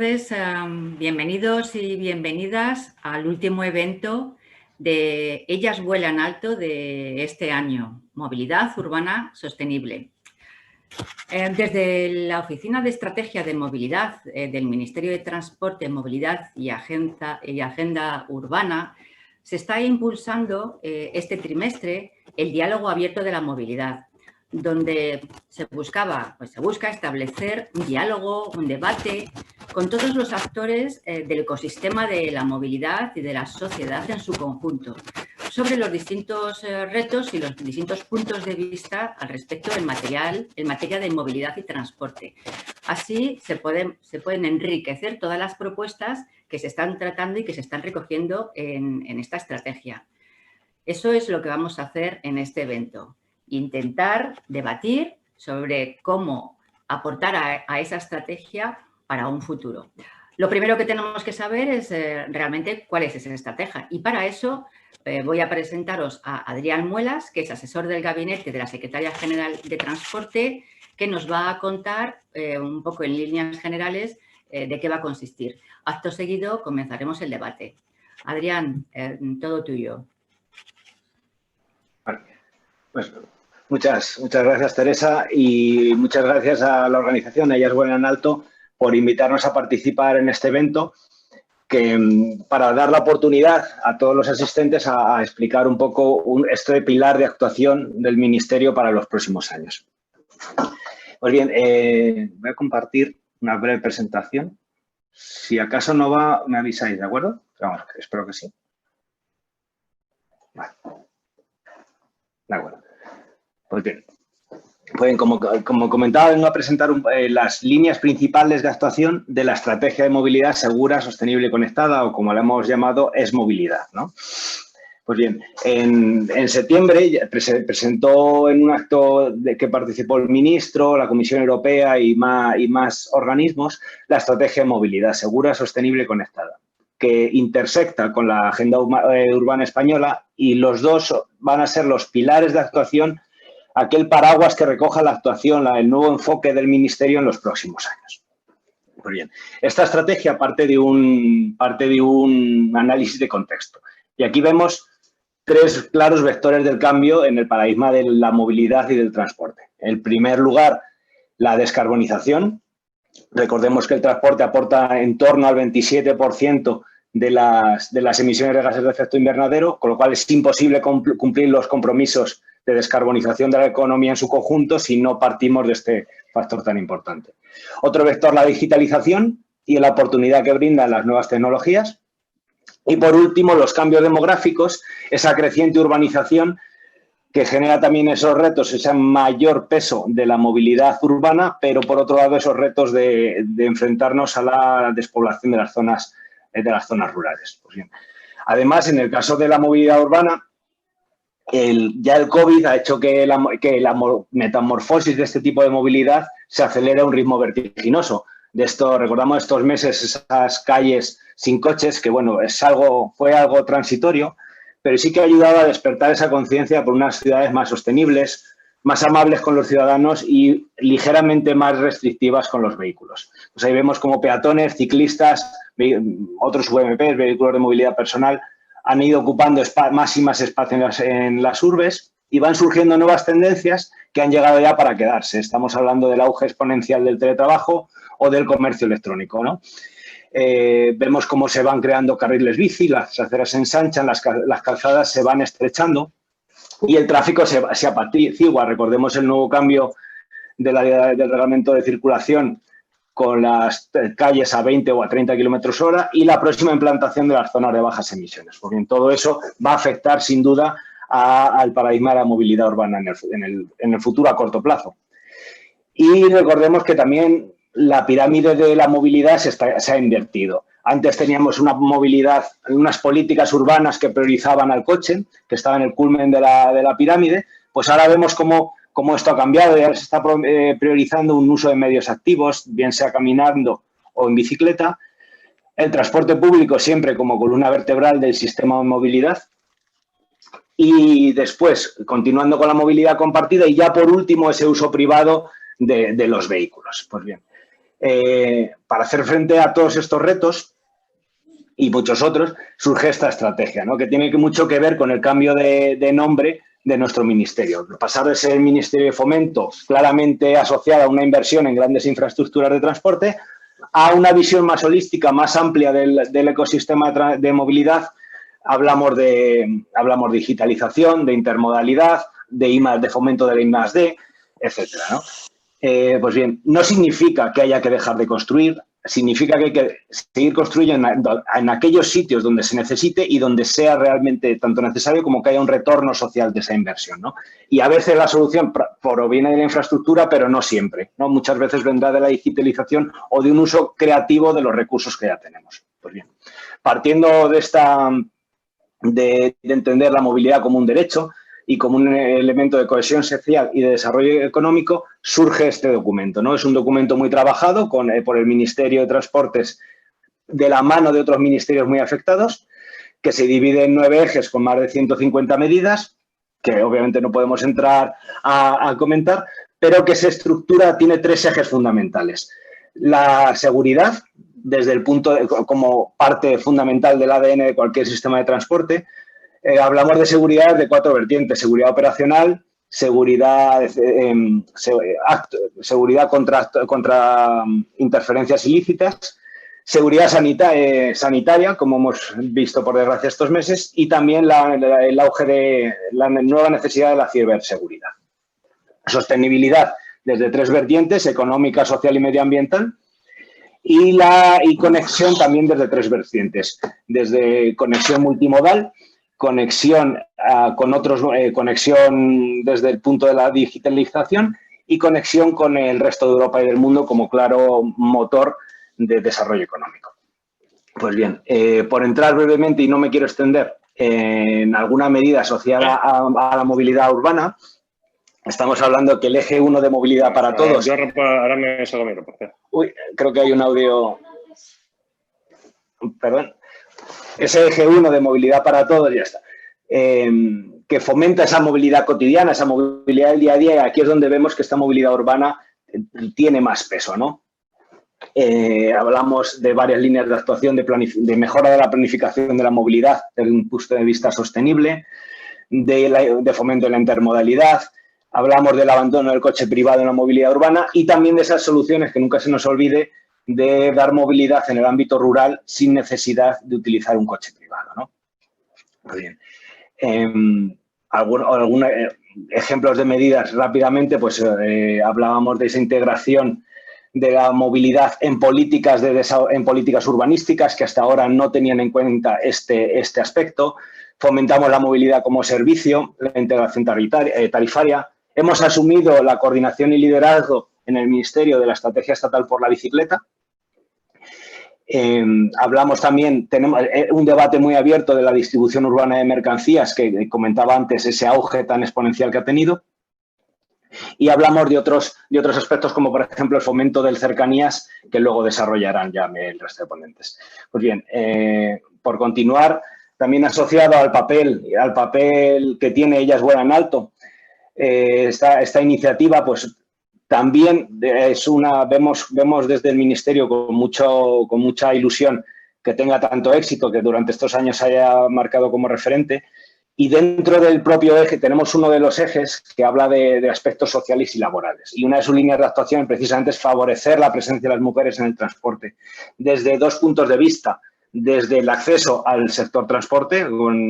tardes, bienvenidos y bienvenidas al último evento de Ellas Vuelan Alto de este año, Movilidad Urbana Sostenible. Desde la Oficina de Estrategia de Movilidad del Ministerio de Transporte, Movilidad y Agenda Urbana se está impulsando este trimestre el diálogo abierto de la movilidad, donde se busca establecer un diálogo, un debate con todos los actores del ecosistema de la movilidad y de la sociedad en su conjunto, sobre los distintos retos y los distintos puntos de vista al respecto en materia de movilidad y transporte. Así se pueden enriquecer todas las propuestas que se están tratando y que se están recogiendo en esta estrategia. Eso es lo que vamos a hacer en este evento. Intentar debatir sobre cómo aportar a esa estrategia para un futuro. Lo primero que tenemos que saber es realmente cuál es esa estrategia, y para eso voy a presentaros a Adrián Muelas, que es asesor del gabinete de la Secretaria General de Transporte, que nos va a contar un poco en líneas generales de qué va a consistir. Acto seguido comenzaremos el debate. Adrián, todo tuyo. Vale. Pues muchas gracias, Teresa, y muchas gracias a la organización Ellas Vuelan Alto por invitarnos a participar en este evento, para dar la oportunidad a todos los asistentes a explicar un poco este pilar de actuación del Ministerio para los próximos años. Pues bien, voy a compartir una breve presentación. Si acaso no va, me avisáis, ¿de acuerdo? Vamos, espero que sí. Vale. De acuerdo. Pues bien, como comentaba, vengo a presentar las líneas principales de actuación de la Estrategia de Movilidad Segura, Sostenible y Conectada, o como la hemos llamado, Es-Movilidad, ¿no? Pues bien, en septiembre presentó en un acto de que participó el ministro, la Comisión Europea y más organismos, la Estrategia de Movilidad Segura, Sostenible y Conectada, que intersecta con la Agenda Urbana Española, y los dos van a ser los pilares de actuación, aquel paraguas que recoja la actuación, el nuevo enfoque del Ministerio en los próximos años. Pues bien, esta estrategia parte de un análisis de contexto. Y aquí vemos tres claros vectores del cambio en el paradigma de la movilidad y del transporte. En primer lugar, la descarbonización. Recordemos que el transporte aporta en torno al 27% de las emisiones de gases de efecto invernadero, con lo cual es imposible cumplir los compromisos de descarbonización de la economía en su conjunto si no partimos de este factor tan importante. Otro vector, la digitalización y la oportunidad que brindan las nuevas tecnologías. Y por último, los cambios demográficos, esa creciente urbanización que genera también esos retos, ese mayor peso de la movilidad urbana, pero por otro lado esos retos de enfrentarnos a la despoblación de las zonas rurales. Pues bien, además, en el caso de la movilidad urbana, ya el COVID ha hecho que la metamorfosis de este tipo de movilidad se acelere a un ritmo vertiginoso. De esto, recordamos estos meses, esas calles sin coches, que bueno, fue algo transitorio, pero sí que ha ayudado a despertar esa conciencia por unas ciudades más sostenibles, más amables con los ciudadanos y ligeramente más restrictivas con los vehículos. Pues ahí vemos como peatones, ciclistas, otros VMPs, vehículos de movilidad personal, han ido ocupando más y más espacios en las urbes, y van surgiendo nuevas tendencias que han llegado ya para quedarse. Estamos hablando del auge exponencial del teletrabajo o del comercio electrónico, ¿no? Vemos cómo se van creando carriles bici, las aceras se ensanchan, las calzadas se van estrechando y el tráfico se apacigua. Recordemos el nuevo cambio del reglamento de circulación con las calles a 20 o a 30 kilómetros hora y la próxima implantación de las zonas de bajas emisiones. Porque en todo eso va a afectar sin duda al paradigma de la movilidad urbana en el futuro a corto plazo. Y recordemos que también la pirámide de la movilidad se ha invertido. Antes teníamos una movilidad, unas políticas urbanas que priorizaban al coche, que estaba en el culmen de la pirámide, pues ahora vemos cómo esto ha cambiado y ahora se está priorizando un uso de medios activos, bien sea caminando o en bicicleta. El transporte público siempre como columna vertebral del sistema de movilidad. Y después, continuando con la movilidad compartida y ya por último ese uso privado de los vehículos. Pues bien, para hacer frente a todos estos retos y muchos otros, surge esta estrategia, ¿no? Que tiene mucho que ver con el cambio de nombre de nuestro ministerio. Pasar de ser el Ministerio de Fomento, claramente asociado a una inversión en grandes infraestructuras de transporte, a una visión más holística, más amplia del ecosistema de movilidad. Hablamos de digitalización, de intermodalidad, de fomento de la I+D, etcétera, ¿no? Pues bien, no significa que haya que dejar de construir, significa que hay que seguir construyendo en aquellos sitios donde se necesite y donde sea realmente tanto necesario como que haya un retorno social de esa inversión, ¿no? Y a veces la solución proviene de la infraestructura, pero no siempre, ¿no? Muchas veces vendrá de la digitalización o de un uso creativo de los recursos que ya tenemos. Pues bien, partiendo de entender la movilidad como un derecho y como un elemento de cohesión social y de desarrollo económico, surge este documento, ¿no? Es un documento muy trabajado por el Ministerio de Transportes de la mano de otros ministerios muy afectados, que se divide en 9 ejes con más de 150 medidas, que obviamente no podemos entrar a comentar, pero que se estructura, tiene 3 ejes fundamentales. La seguridad, desde el como parte fundamental del ADN de cualquier sistema de transporte. Hablamos de seguridad de 4 vertientes: seguridad operacional, seguridad contra interferencias ilícitas, seguridad sanitaria, como hemos visto por desgracia estos meses, y también el auge de la nueva necesidad de la ciberseguridad. Sostenibilidad desde 3 vertientes: económica, social y medioambiental. Y conexión también desde 3 vertientes: desde conexión multimodal, conexión conexión desde el punto de la digitalización y conexión con el resto de Europa y del mundo como claro motor de desarrollo económico. Pues bien, por entrar brevemente, y no me quiero extender, en alguna medida asociada a la movilidad urbana, estamos hablando que el eje 1 de movilidad para todos... Ahora me salgo mi reporte. Uy, creo que hay un audio... Perdón. Ese eje 1 de movilidad para todos, ya está. Que fomenta esa movilidad cotidiana, esa movilidad del día a día, y aquí es donde vemos que esta movilidad urbana tiene más peso, ¿no? Hablamos de varias líneas de actuación de mejora de la planificación de la movilidad desde un punto de vista sostenible, de fomento de la intermodalidad. Hablamos del abandono del coche privado en la movilidad urbana y también de esas soluciones que nunca se nos olvide de dar movilidad en el ámbito rural sin necesidad de utilizar un coche privado, ¿no? Muy bien. Algunos ejemplos de medidas rápidamente, pues hablábamos de esa integración de la movilidad en políticas urbanísticas que hasta ahora no tenían en cuenta este aspecto. Fomentamos la movilidad como servicio, la integración tarifaria. Hemos asumido la coordinación y liderazgo en el Ministerio de la Estrategia Estatal por la Bicicleta. Hablamos también, tenemos un debate muy abierto de la distribución urbana de mercancías, que comentaba antes, ese auge tan exponencial que ha tenido. Y hablamos de otros aspectos, como por ejemplo el fomento del cercanías, que luego desarrollarán ya el resto de ponentes. Pues bien, por continuar, también asociado al papel que tiene Ellas Vuelan Alto, esta iniciativa, pues también vemos desde el Ministerio con mucha ilusión que tenga tanto éxito, que durante estos años se haya marcado como referente. Y dentro del propio eje tenemos uno de los ejes que habla de aspectos sociales y laborales. Y una de sus líneas de actuación precisamente es favorecer la presencia de las mujeres en el transporte. Desde 2 puntos de vista. Desde el acceso al sector transporte,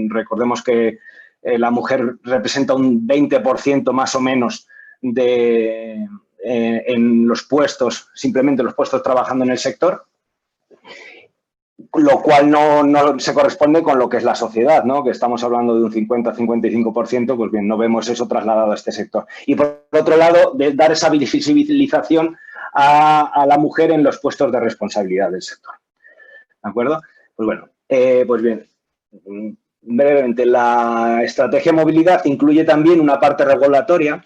recordemos que la mujer representa un 20% más o menos en los puestos, simplemente los puestos trabajando en el sector, lo cual no se corresponde con lo que es la sociedad, ¿no? Que estamos hablando de un 50-55%, pues bien, no vemos eso trasladado a este sector. Y por otro lado, de dar esa visibilización a la mujer en los puestos de responsabilidad del sector. ¿De acuerdo? Pues bueno, pues bien, brevemente, la estrategia de movilidad incluye también una parte regulatoria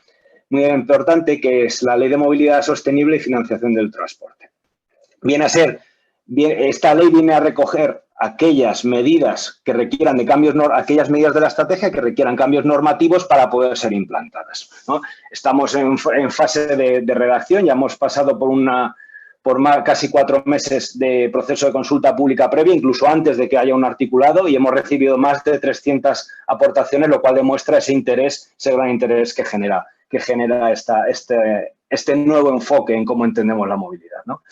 muy importante, que es la Ley de Movilidad Sostenible y Financiación del Transporte. Esta ley viene a recoger aquellas medidas que requieran aquellas medidas de la estrategia que requieran cambios normativos para poder ser implantadas, ¿no? Estamos en fase de redacción, ya hemos pasado por por casi 4 meses de proceso de consulta pública previa, incluso antes de que haya un articulado, y hemos recibido más de 300 aportaciones, lo cual demuestra ese interés, ese gran interés que genera este nuevo enfoque en cómo entendemos la movilidad, ¿no?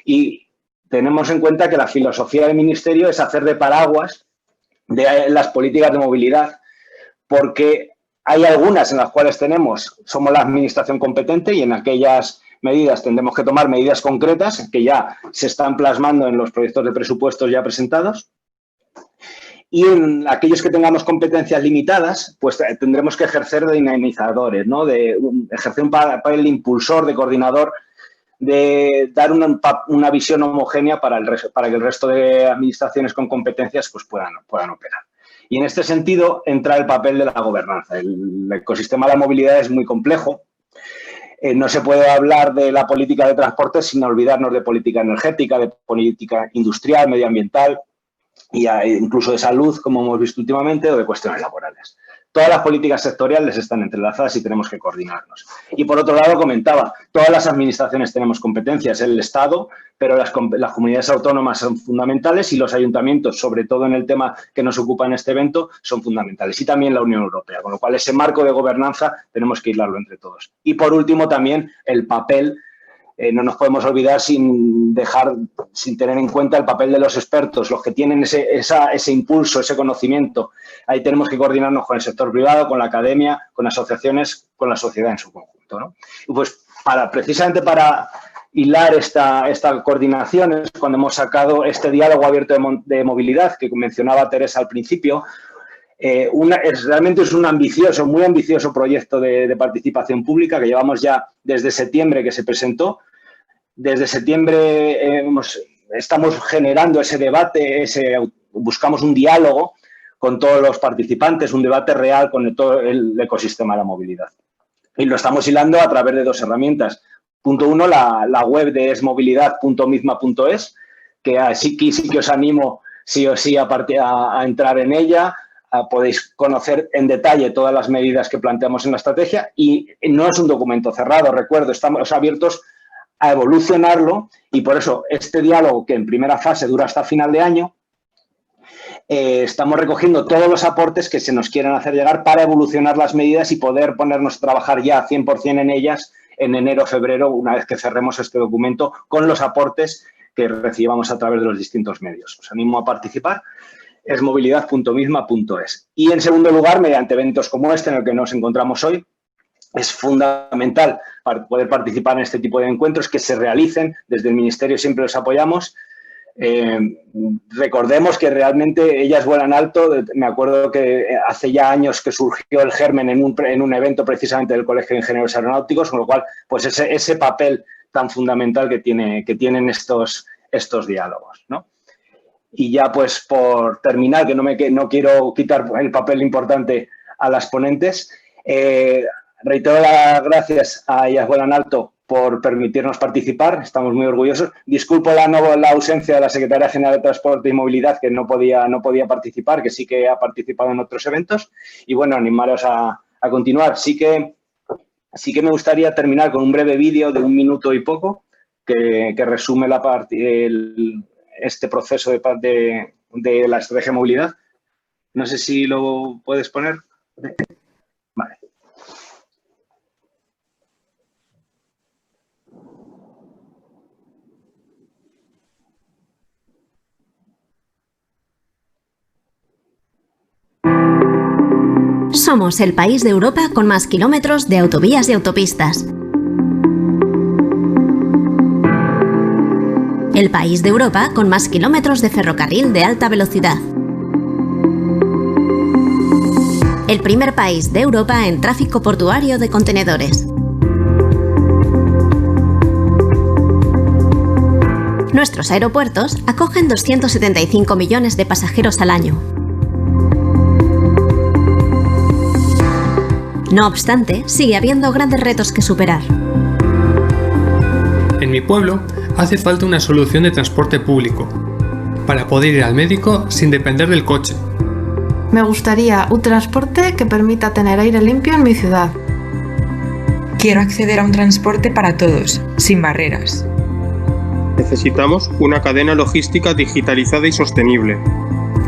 Y tenemos en cuenta que la filosofía del Ministerio es hacer de paraguas de las políticas de movilidad, porque hay algunas en las cuales somos la administración competente y en aquellas medidas tendremos que tomar medidas concretas que ya se están plasmando en los proyectos de presupuestos ya presentados. Y en aquellos que tengamos competencias limitadas, pues tendremos que ejercer de dinamizadores, ¿no? Ejercer un papel de impulsor, de coordinador, de dar una visión homogénea para que el resto de administraciones con competencias pues puedan operar. Y en este sentido entra el papel de la gobernanza. El ecosistema de la movilidad es muy complejo. No se puede hablar de la política de transporte sin olvidarnos de política energética, de política industrial, medioambiental e incluso de salud, como hemos visto últimamente, o de cuestiones laborales. Todas las políticas sectoriales están entrelazadas y tenemos que coordinarnos. Y por otro lado, comentaba, todas las administraciones tenemos competencias, el Estado, pero las comunidades autónomas son fundamentales y los ayuntamientos, sobre todo en el tema que nos ocupa en este evento, son fundamentales. Y también la Unión Europea, con lo cual ese marco de gobernanza tenemos que hilarlo entre todos. Y por último también el papel, no nos podemos olvidar sin tener en cuenta el papel de los expertos, los que tienen ese impulso, ese conocimiento. Ahí tenemos que coordinarnos con el sector privado, con la academia, con asociaciones, con la sociedad en su conjunto, ¿no? Y pues precisamente para hilar esta coordinación es cuando hemos sacado este diálogo abierto de movilidad que mencionaba Teresa al principio. Realmente es un muy ambicioso proyecto de participación pública que llevamos ya desde septiembre que se presentó. Desde septiembre estamos generando ese debate, buscamos un diálogo con todos los participantes, un debate real con todo el ecosistema de la movilidad. Y lo estamos hilando a través de 2 herramientas. Punto 1, la web de esmovilidad.mifma.es, que sí que os animo sí o sí a entrar en ella. Podéis conocer en detalle todas las medidas que planteamos en la estrategia y no es un documento cerrado, recuerdo, estamos abiertos a evolucionarlo y por eso este diálogo que en primera fase dura hasta final de año, estamos recogiendo todos los aportes que se nos quieran hacer llegar para evolucionar las medidas y poder ponernos a trabajar ya 100% en ellas en enero o febrero, una vez que cerremos este documento con los aportes que recibamos a través de los distintos medios. Os animo a participar. Esmovilidad.mifma.es. Y en segundo lugar, mediante eventos como este en el que nos encontramos hoy, es fundamental para poder participar en este tipo de encuentros que se realicen. Desde el Ministerio siempre los apoyamos. Recordemos que realmente ellas vuelan alto. Me acuerdo que hace ya años que surgió el germen en un evento precisamente del Colegio de Ingenieros Aeronáuticos, con lo cual, pues ese papel tan fundamental que tienen estos diálogos, ¿no? Y ya, pues, por terminar, que no quiero quitar el papel importante a las ponentes, reitero las gracias a Ellas Vuelan Alto por permitirnos participar. Estamos muy orgullosos. Disculpo la ausencia de la Secretaria General de Transporte y Movilidad, que no podía participar, que sí que ha participado en otros eventos. Y, bueno, animaros a continuar. Sí que me gustaría terminar con un breve vídeo de 1 minuto y poco que resume este proceso de la estrategia de movilidad. No sé si lo puedes poner. Vale. Somos el país de Europa con más kilómetros de autovías y autopistas. El país de Europa con más kilómetros de ferrocarril de alta velocidad. El primer país de Europa en tráfico portuario de contenedores. Nuestros aeropuertos acogen 275 millones de pasajeros al año. No obstante, sigue habiendo grandes retos que superar. En mi pueblo hace falta una solución de transporte público para poder ir al médico sin depender del coche. Me gustaría un transporte que permita tener aire limpio en mi ciudad. Quiero acceder a un transporte para todos, sin barreras. necesitamos una cadena logística digitalizada y sostenible.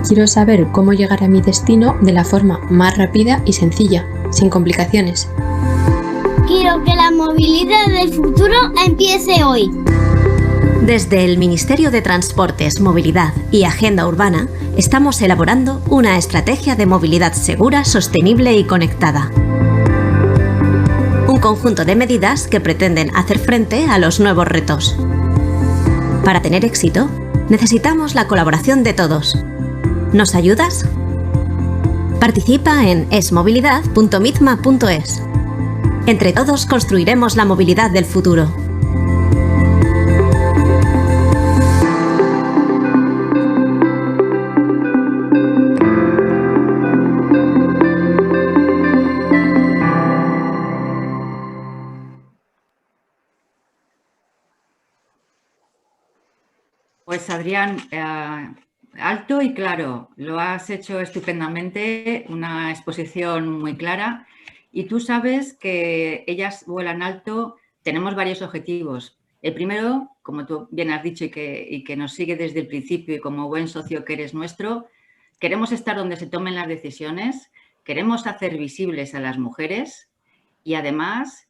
Quiero saber cómo llegar a mi destino de la forma más rápida y sencilla, sin complicaciones. Quiero que la movilidad del futuro empiece hoy. Desde el Ministerio de Transportes, Movilidad y Agenda Urbana estamos elaborando una estrategia de movilidad segura, sostenible y conectada. Un conjunto de medidas que pretenden hacer frente a los nuevos retos. Para tener éxito, necesitamos la colaboración de todos. ¿Nos ayudas? Participa en esmovilidad.mitma.es. Entre todos construiremos la movilidad del futuro. Pues Adrián, alto y claro, lo has hecho estupendamente, una exposición muy clara y tú sabes que Ellas Vuelan Alto tenemos varios objetivos. El primero, como tú bien has dicho y que nos sigue desde el principio y como buen socio que eres nuestro, queremos estar donde se tomen las decisiones, queremos hacer visibles a las mujeres y además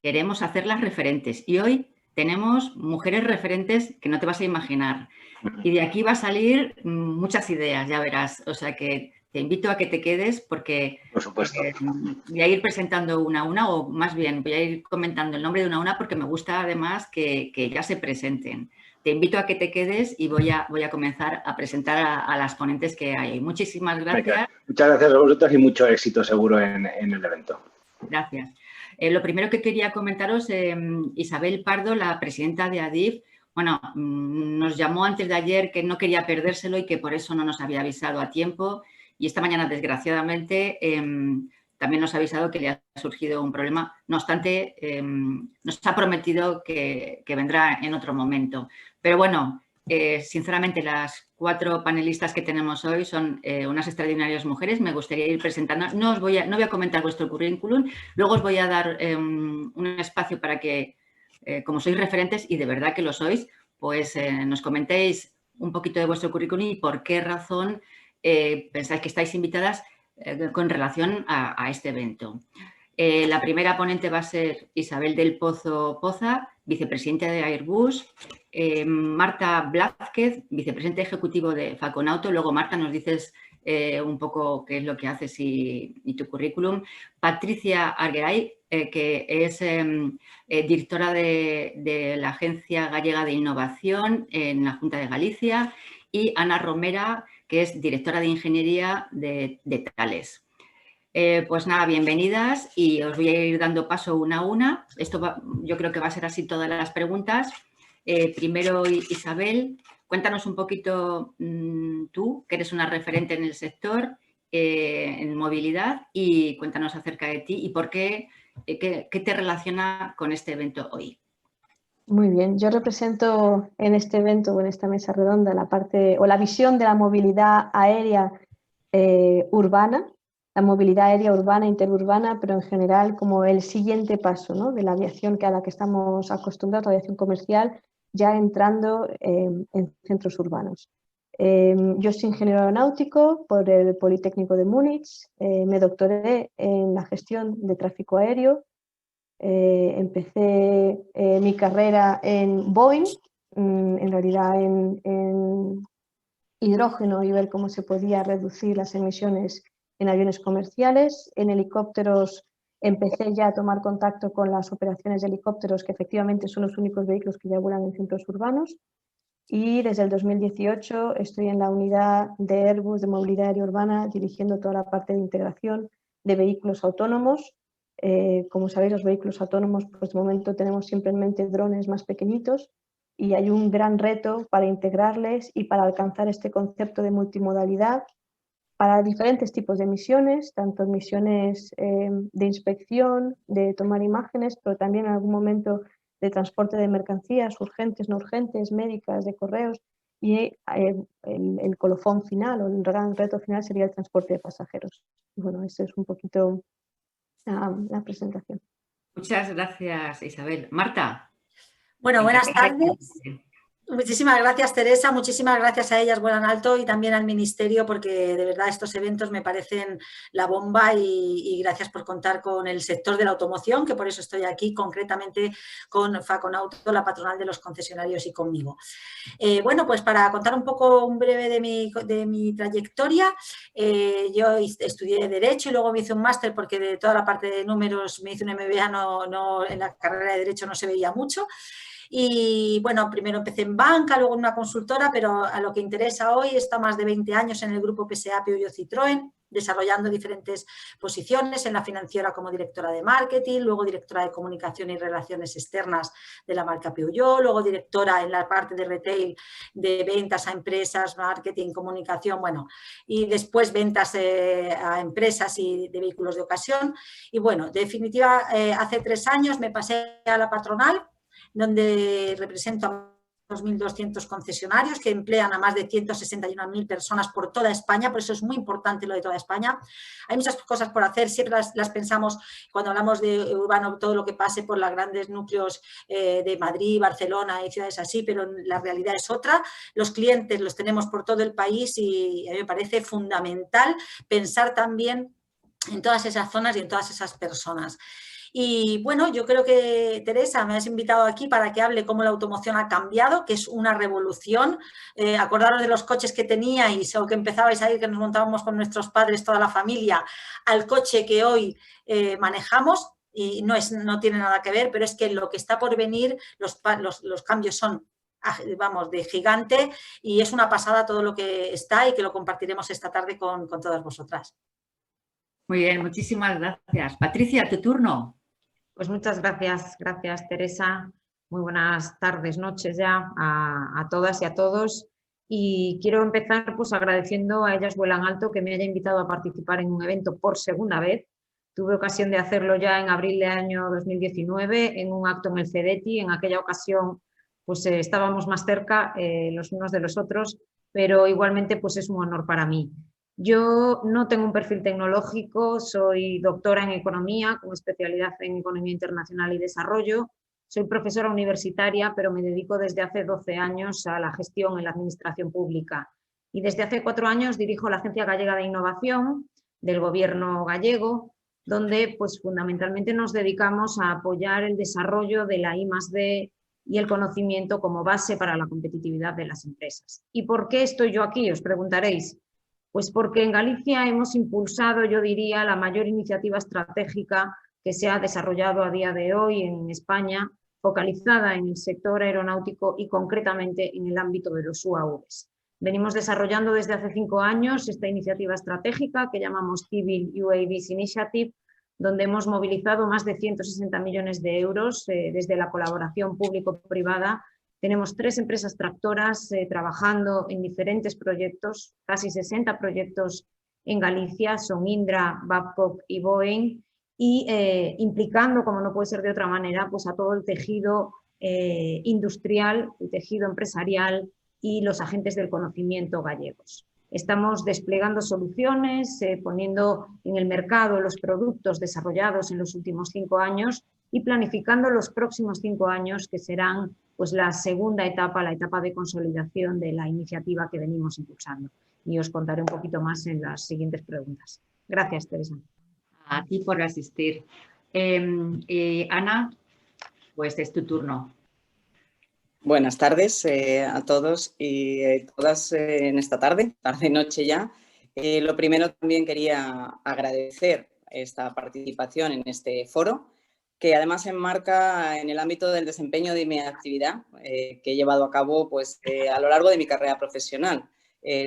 queremos hacerlas referentes y hoy tenemos mujeres referentes que no te vas a imaginar. Y de aquí va a salir muchas ideas, ya verás. O sea que te invito a que te quedes porque por supuesto. Voy a ir presentando una a una o más bien voy a ir comentando el nombre de una a una porque me gusta además que ya se presenten. Te invito a que te quedes y voy a comenzar a presentar a las ponentes que hay. Muchísimas gracias. Venga, muchas gracias a vosotros y mucho éxito seguro en el evento. Gracias. Lo primero que quería comentaros, Isabel Pardo, la presidenta de ADIF, bueno, nos llamó antes de ayer que no quería perdérselo y que por eso no nos había avisado a tiempo y esta mañana, desgraciadamente, también nos ha avisado que le ha surgido un problema. No obstante, nos ha prometido que vendrá en otro momento. Pero bueno, sinceramente, las 4 panelistas que tenemos hoy son unas extraordinarias mujeres. Me gustaría ir presentando. No voy a comentar vuestro currículum. Luego os voy a dar un espacio para que, como sois referentes, y de verdad que lo sois, pues nos comentéis un poquito de vuestro currículum y por qué razón pensáis que estáis invitadas con relación a este evento. La primera ponente va a ser Isabel del Pozo Poza, vicepresidenta de Airbus. Marta Blázquez, vicepresidente ejecutivo de Falconauto. Luego, Marta, nos dices un poco qué es lo que haces y tu currículum. Patricia Argueray, que es directora de la Agencia Gallega de Innovación en la Junta de Galicia. Y Ana Romera, que es directora de Ingeniería de Thales. Pues nada, bienvenidas y os voy a ir dando paso una a una. Esto yo creo que va a ser así todas las preguntas. Primero, Isabel, cuéntanos un poquito tú, que eres una referente en el sector, en movilidad, y cuéntanos acerca de ti y por qué te relaciona con este evento hoy. Muy bien, yo represento en este evento o en esta mesa redonda la parte o la visión de la movilidad aérea urbana, la movilidad aérea urbana, interurbana, pero en general como el siguiente paso, ¿no?, de la aviación a la que estamos acostumbrados, la aviación comercial, ya entrando en centros urbanos. Yo soy ingeniero aeronáutico por el Politécnico de Múnich, me doctoré en la gestión de tráfico aéreo, empecé mi carrera en Boeing, en realidad en hidrógeno y ver cómo se podía reducir las emisiones en aviones comerciales. En helicópteros empecé ya a tomar contacto con las operaciones de helicópteros, que efectivamente son los únicos vehículos que ya vuelan en centros urbanos. Y desde el 2018 estoy en la unidad de Airbus de movilidad aérea urbana, dirigiendo toda la parte de integración de vehículos autónomos. Como sabéis, los vehículos autónomos, pues de momento tenemos simplemente drones más pequeñitos y hay un gran reto para integrarles y para alcanzar este concepto de multimodalidad para diferentes tipos de misiones, tanto misiones de inspección, de tomar imágenes, pero también en algún momento de transporte de mercancías urgentes, no urgentes, médicas, de correos, y el colofón final o el gran reto final sería el transporte de pasajeros. Y bueno, esa es un poquito la presentación. Muchas gracias, Isabel. Marta. Bueno, buenas tardes. Muchísimas gracias, Teresa, muchísimas gracias a Ellas Vuelan Alto y también al Ministerio, porque de verdad estos eventos me parecen la bomba y gracias por contar con el sector de la automoción, que por eso estoy aquí, concretamente con Faconauto, la patronal de los concesionarios, y conmigo. Bueno, pues para contar un poco un breve de mi trayectoria, yo estudié Derecho y luego me hice un máster porque de toda la parte de números me hice un MBA, en la carrera de Derecho no se veía mucho. Y bueno, primero empecé en banca, luego en una consultora, pero a lo que interesa hoy, he estado más de 20 años en el grupo PSA, Peugeot, Citroën, desarrollando diferentes posiciones en la financiera como directora de marketing, luego directora de comunicación y relaciones externas de la marca Peugeot, luego directora en la parte de retail de ventas a empresas, marketing, comunicación, bueno, y después ventas a empresas y de vehículos de ocasión. Y bueno, de definitiva, hace 3 años me pasé a la patronal, donde represento a 2.200 concesionarios que emplean a más de 161.000 personas por toda España, por eso es muy importante lo de toda España. Hay muchas cosas por hacer, siempre las pensamos cuando hablamos de urbano, todo lo que pase por los grandes núcleos de Madrid, Barcelona y ciudades así, pero la realidad es otra. Los clientes los tenemos por todo el país y a mí me parece fundamental pensar también en todas esas zonas y en todas esas personas. Y bueno, yo creo que, Teresa, me has invitado aquí para que hable cómo la automoción ha cambiado, que es una revolución. Acordaros de los coches que teníais o que empezabais a ir, que nos montábamos con nuestros padres, toda la familia, al coche que hoy manejamos. Y no tiene nada que ver, pero es que lo que está por venir, los cambios son, vamos, de gigante, y es una pasada todo lo que está y que lo compartiremos esta tarde con todas vosotras. Muy bien, muchísimas gracias. Patricia, tu turno. Pues muchas gracias, Teresa. Muy buenas tardes, noches ya a todas y a todos. Y quiero empezar pues agradeciendo a Ellas Vuelan Alto que me haya invitado a participar en un evento por segunda vez. Tuve ocasión de hacerlo ya en abril del año 2019 en un acto en el CEDETI. En aquella ocasión pues estábamos más cerca los unos de los otros, pero igualmente pues es un honor para mí. Yo no tengo un perfil tecnológico, soy doctora en Economía con especialidad en Economía Internacional y Desarrollo. Soy profesora universitaria, pero me dedico desde hace 12 años a la gestión en la administración pública. Y desde hace 4 años dirijo la Agencia Gallega de Innovación del Gobierno gallego, donde pues, fundamentalmente nos dedicamos a apoyar el desarrollo de la I+D y el conocimiento como base para la competitividad de las empresas. ¿Y por qué estoy yo aquí? Os preguntaréis. Pues porque en Galicia hemos impulsado, yo diría, la mayor iniciativa estratégica que se ha desarrollado a día de hoy en España, focalizada en el sector aeronáutico y concretamente en el ámbito de los UAVs. Venimos desarrollando desde hace 5 años esta iniciativa estratégica que llamamos Civil UAVs Initiative, donde hemos movilizado más de 160 millones de euros desde la colaboración público-privada. Tenemos 3 empresas tractoras trabajando en diferentes proyectos, casi 60 proyectos en Galicia, son Indra, Babcock y Boeing, y implicando, como no puede ser de otra manera, pues a todo el tejido industrial, el tejido empresarial y los agentes del conocimiento gallegos. Estamos desplegando soluciones, poniendo en el mercado los productos desarrollados en los últimos 5 años y planificando los próximos 5 años, que serán pues, la segunda etapa, la etapa de consolidación de la iniciativa que venimos impulsando. Y os contaré un poquito más en las siguientes preguntas. Gracias, Teresa. A ti por asistir. Ana, pues es tu turno. Buenas tardes a todos y todas en esta tarde y noche ya. Lo primero también quería agradecer esta participación en este foro, que además se enmarca en el ámbito del desempeño de mi actividad que he llevado a cabo pues, a lo largo de mi carrera profesional.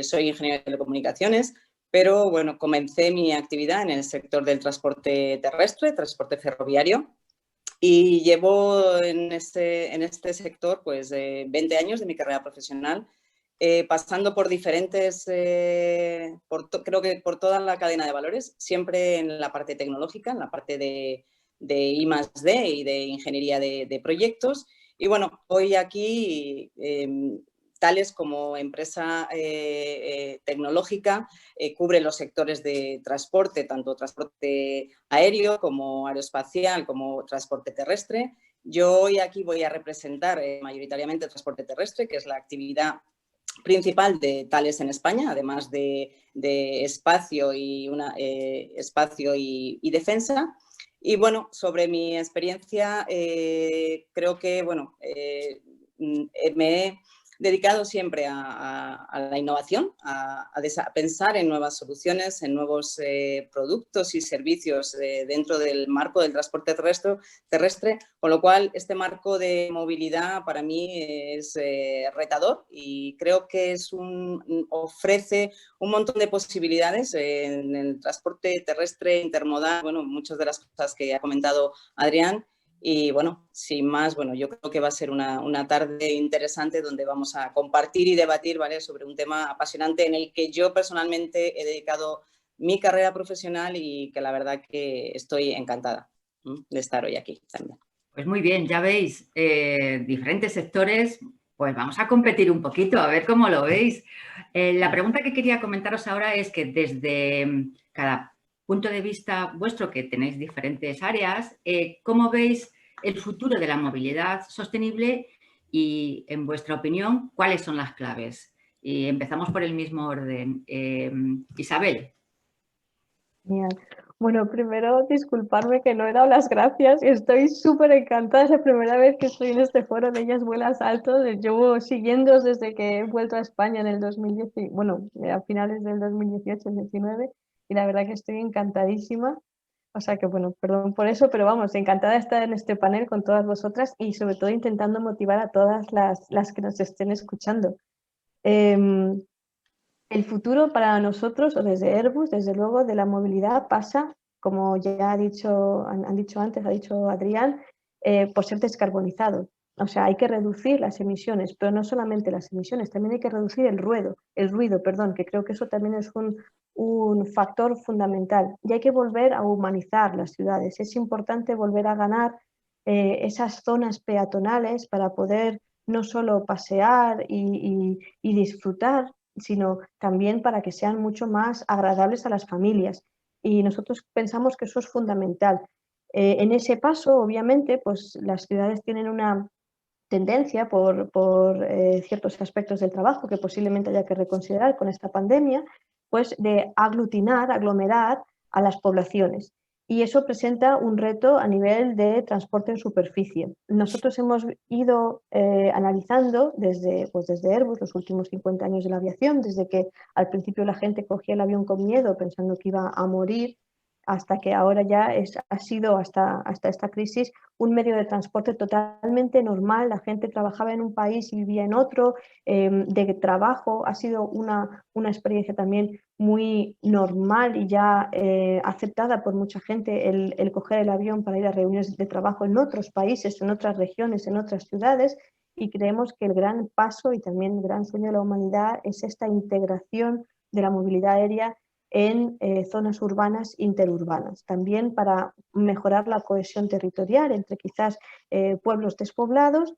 Soy ingeniero de telecomunicaciones, pero bueno, comencé mi actividad en el sector del transporte terrestre, transporte ferroviario, y llevo en este sector pues, 20 años de mi carrera profesional, pasando por diferentes, creo que por toda la cadena de valores, siempre en la parte tecnológica, en la parte de I+D y de ingeniería de proyectos. Y bueno, hoy aquí, Thales como empresa tecnológica cubre los sectores de transporte, tanto transporte aéreo como aeroespacial como transporte terrestre. Yo hoy aquí voy a representar mayoritariamente el transporte terrestre, que es la actividad principal de Thales en España, además de espacio y defensa. Y bueno, sobre mi experiencia, creo que bueno, me he dedicado siempre a la innovación, a pensar en nuevas soluciones, en nuevos productos y servicios dentro del marco del transporte terrestre, con lo cual este marco de movilidad para mí es retador y creo que ofrece un montón de posibilidades en el transporte terrestre intermodal, bueno, muchas de las cosas que ha comentado Adrián. Y bueno, sin más, bueno, yo creo que va a ser una tarde interesante donde vamos a compartir y debatir, ¿vale?, sobre un tema apasionante en el que yo personalmente he dedicado mi carrera profesional y que la verdad que estoy encantada de estar hoy aquí también. Pues muy bien, ya veis, diferentes sectores, pues vamos a competir un poquito, a ver cómo lo veis. La pregunta que quería comentaros ahora es que desde cada punto de vista vuestro, que tenéis diferentes áreas, ¿cómo veis el futuro de la movilidad sostenible y, en vuestra opinión, cuáles son las claves? Y empezamos por el mismo orden. Isabel. Genial. Bueno, primero disculparme que no he dado las gracias. Estoy súper encantada. Es la primera vez que estoy en este foro de Ellas Vuelan Alto. Llevo siguiéndoos desde que he vuelto a España en el 2010, bueno, a finales del 2018-19, y la verdad que estoy encantadísima. O sea que, bueno, perdón por eso, pero vamos, encantada de estar en este panel con todas vosotras y sobre todo intentando motivar a todas las que nos estén escuchando. El futuro para nosotros, o desde Airbus, desde luego, de la movilidad pasa, como ya han dicho antes, ha dicho Adrián, por ser descarbonizado. O sea, hay que reducir las emisiones, pero no solamente las emisiones, también hay que reducir el ruido, que creo que eso también es un factor fundamental. Y hay que volver a humanizar las ciudades. Es importante volver a ganar esas zonas peatonales para poder no solo pasear y disfrutar, sino también para que sean mucho más agradables a las familias. Y nosotros pensamos que eso es fundamental. En ese paso, obviamente, pues las ciudades tienen una tendencia por ciertos aspectos del trabajo que posiblemente haya que reconsiderar con esta pandemia, pues de aglomerar a las poblaciones. Y eso presenta un reto a nivel de transporte en superficie. Nosotros hemos ido analizando desde Airbus los últimos 50 años de la aviación, desde que al principio la gente cogía el avión con miedo pensando que iba a morir, hasta que ahora ya ha sido hasta esta crisis un medio de transporte totalmente normal. La gente trabajaba en un país y vivía en otro, de trabajo. Ha sido una experiencia también muy normal y ya aceptada por mucha gente el coger el avión para ir a reuniones de trabajo en otros países, en otras regiones, en otras ciudades, y creemos que el gran paso y también el gran sueño de la humanidad es esta integración de la movilidad aérea en zonas urbanas interurbanas, también para mejorar la cohesión territorial entre quizás pueblos despoblados,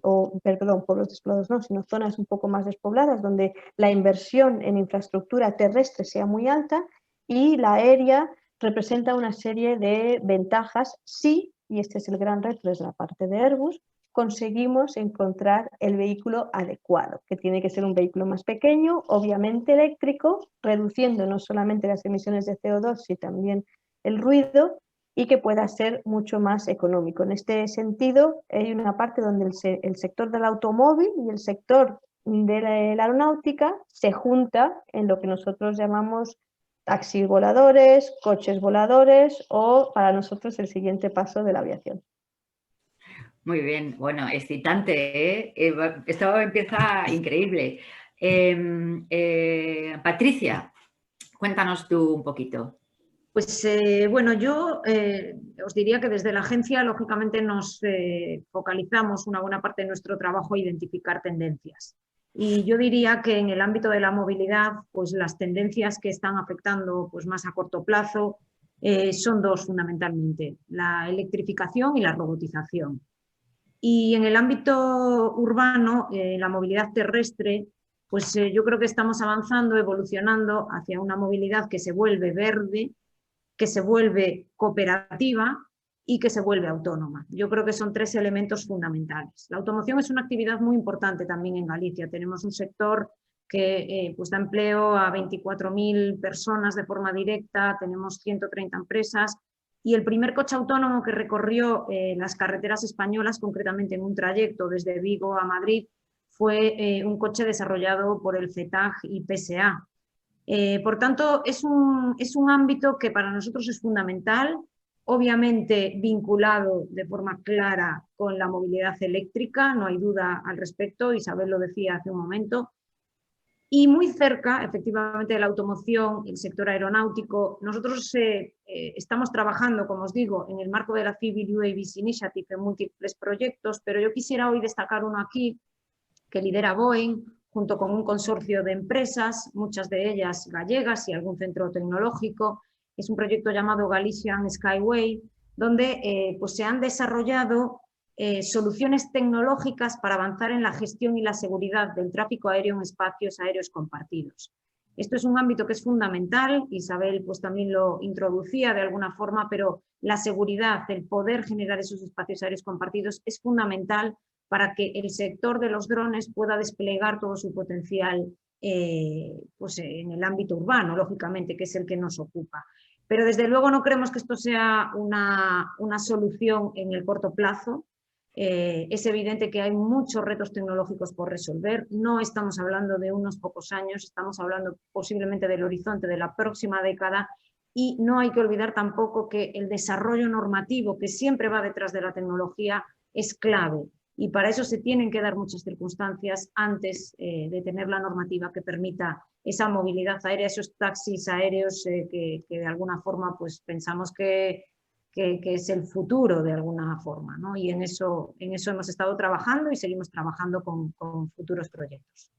pueblos despoblados no, sino zonas un poco más despobladas donde la inversión en infraestructura terrestre sea muy alta, y la aérea representa una serie de ventajas si, y este es el gran reto desde la parte de Airbus, conseguimos encontrar el vehículo adecuado, que tiene que ser un vehículo más pequeño, obviamente eléctrico, reduciendo no solamente las emisiones de CO2, sino también el ruido, y que pueda ser mucho más económico. En este sentido, hay una parte donde el sector del automóvil y el sector de la aeronáutica se junta en lo que nosotros llamamos taxis voladores, coches voladores, o para nosotros el siguiente paso de la aviación. Muy bien, bueno, excitante, ¿eh? Esto empieza increíble. Patricia, cuéntanos tú un poquito. Pues bueno, yo os diría que desde la agencia lógicamente nos focalizamos una buena parte de nuestro trabajo a identificar tendencias. Y yo diría que en el ámbito de la movilidad, pues las tendencias que están afectando pues más a corto plazo son dos fundamentalmente, la electrificación y la robotización. Y en el ámbito urbano, la movilidad terrestre, pues yo creo que estamos avanzando, evolucionando hacia una movilidad que se vuelve verde, que se vuelve cooperativa y que se vuelve autónoma. Yo creo que son 3 elementos fundamentales. La automoción es una actividad muy importante también en Galicia. Tenemos un sector que pues da empleo a 24.000 personas de forma directa, tenemos 130 empresas y el primer coche autónomo que recorrió las carreteras españolas, concretamente en un trayecto desde Vigo a Madrid, fue un coche desarrollado por el CETAG y PSA. Por tanto, es un ámbito que para nosotros es fundamental, obviamente vinculado de forma clara con la movilidad eléctrica, no hay duda al respecto, Isabel lo decía hace un momento, y muy cerca, efectivamente, de la automoción, el sector aeronáutico. Nosotros estamos trabajando, como os digo, en el marco de la Civil UAVs Initiative en múltiples proyectos, pero yo quisiera hoy destacar uno aquí que lidera Boeing, junto con un consorcio de empresas, muchas de ellas gallegas y algún centro tecnológico. Es un proyecto llamado Galician Skyway, donde pues se han desarrollado soluciones tecnológicas para avanzar en la gestión y la seguridad del tráfico aéreo en espacios aéreos compartidos. Esto es un ámbito que es fundamental, Isabel pues también lo introducía de alguna forma, pero la seguridad, el poder generar esos espacios aéreos compartidos es fundamental para que el sector de los drones pueda desplegar todo su potencial pues en el ámbito urbano, lógicamente, que es el que nos ocupa. Pero desde luego no creemos que esto sea una solución en el corto plazo. Es evidente que hay muchos retos tecnológicos por resolver. No estamos hablando de unos pocos años, estamos hablando posiblemente del horizonte de la próxima década y no hay que olvidar tampoco que el desarrollo normativo que siempre va detrás de la tecnología es clave. Y para eso se tienen que dar muchas circunstancias antes de tener la normativa que permita esa movilidad aérea, esos taxis aéreos que de alguna forma pues, pensamos que es el futuro de alguna forma, ¿no? Y en eso hemos estado trabajando y seguimos trabajando con futuros proyectos.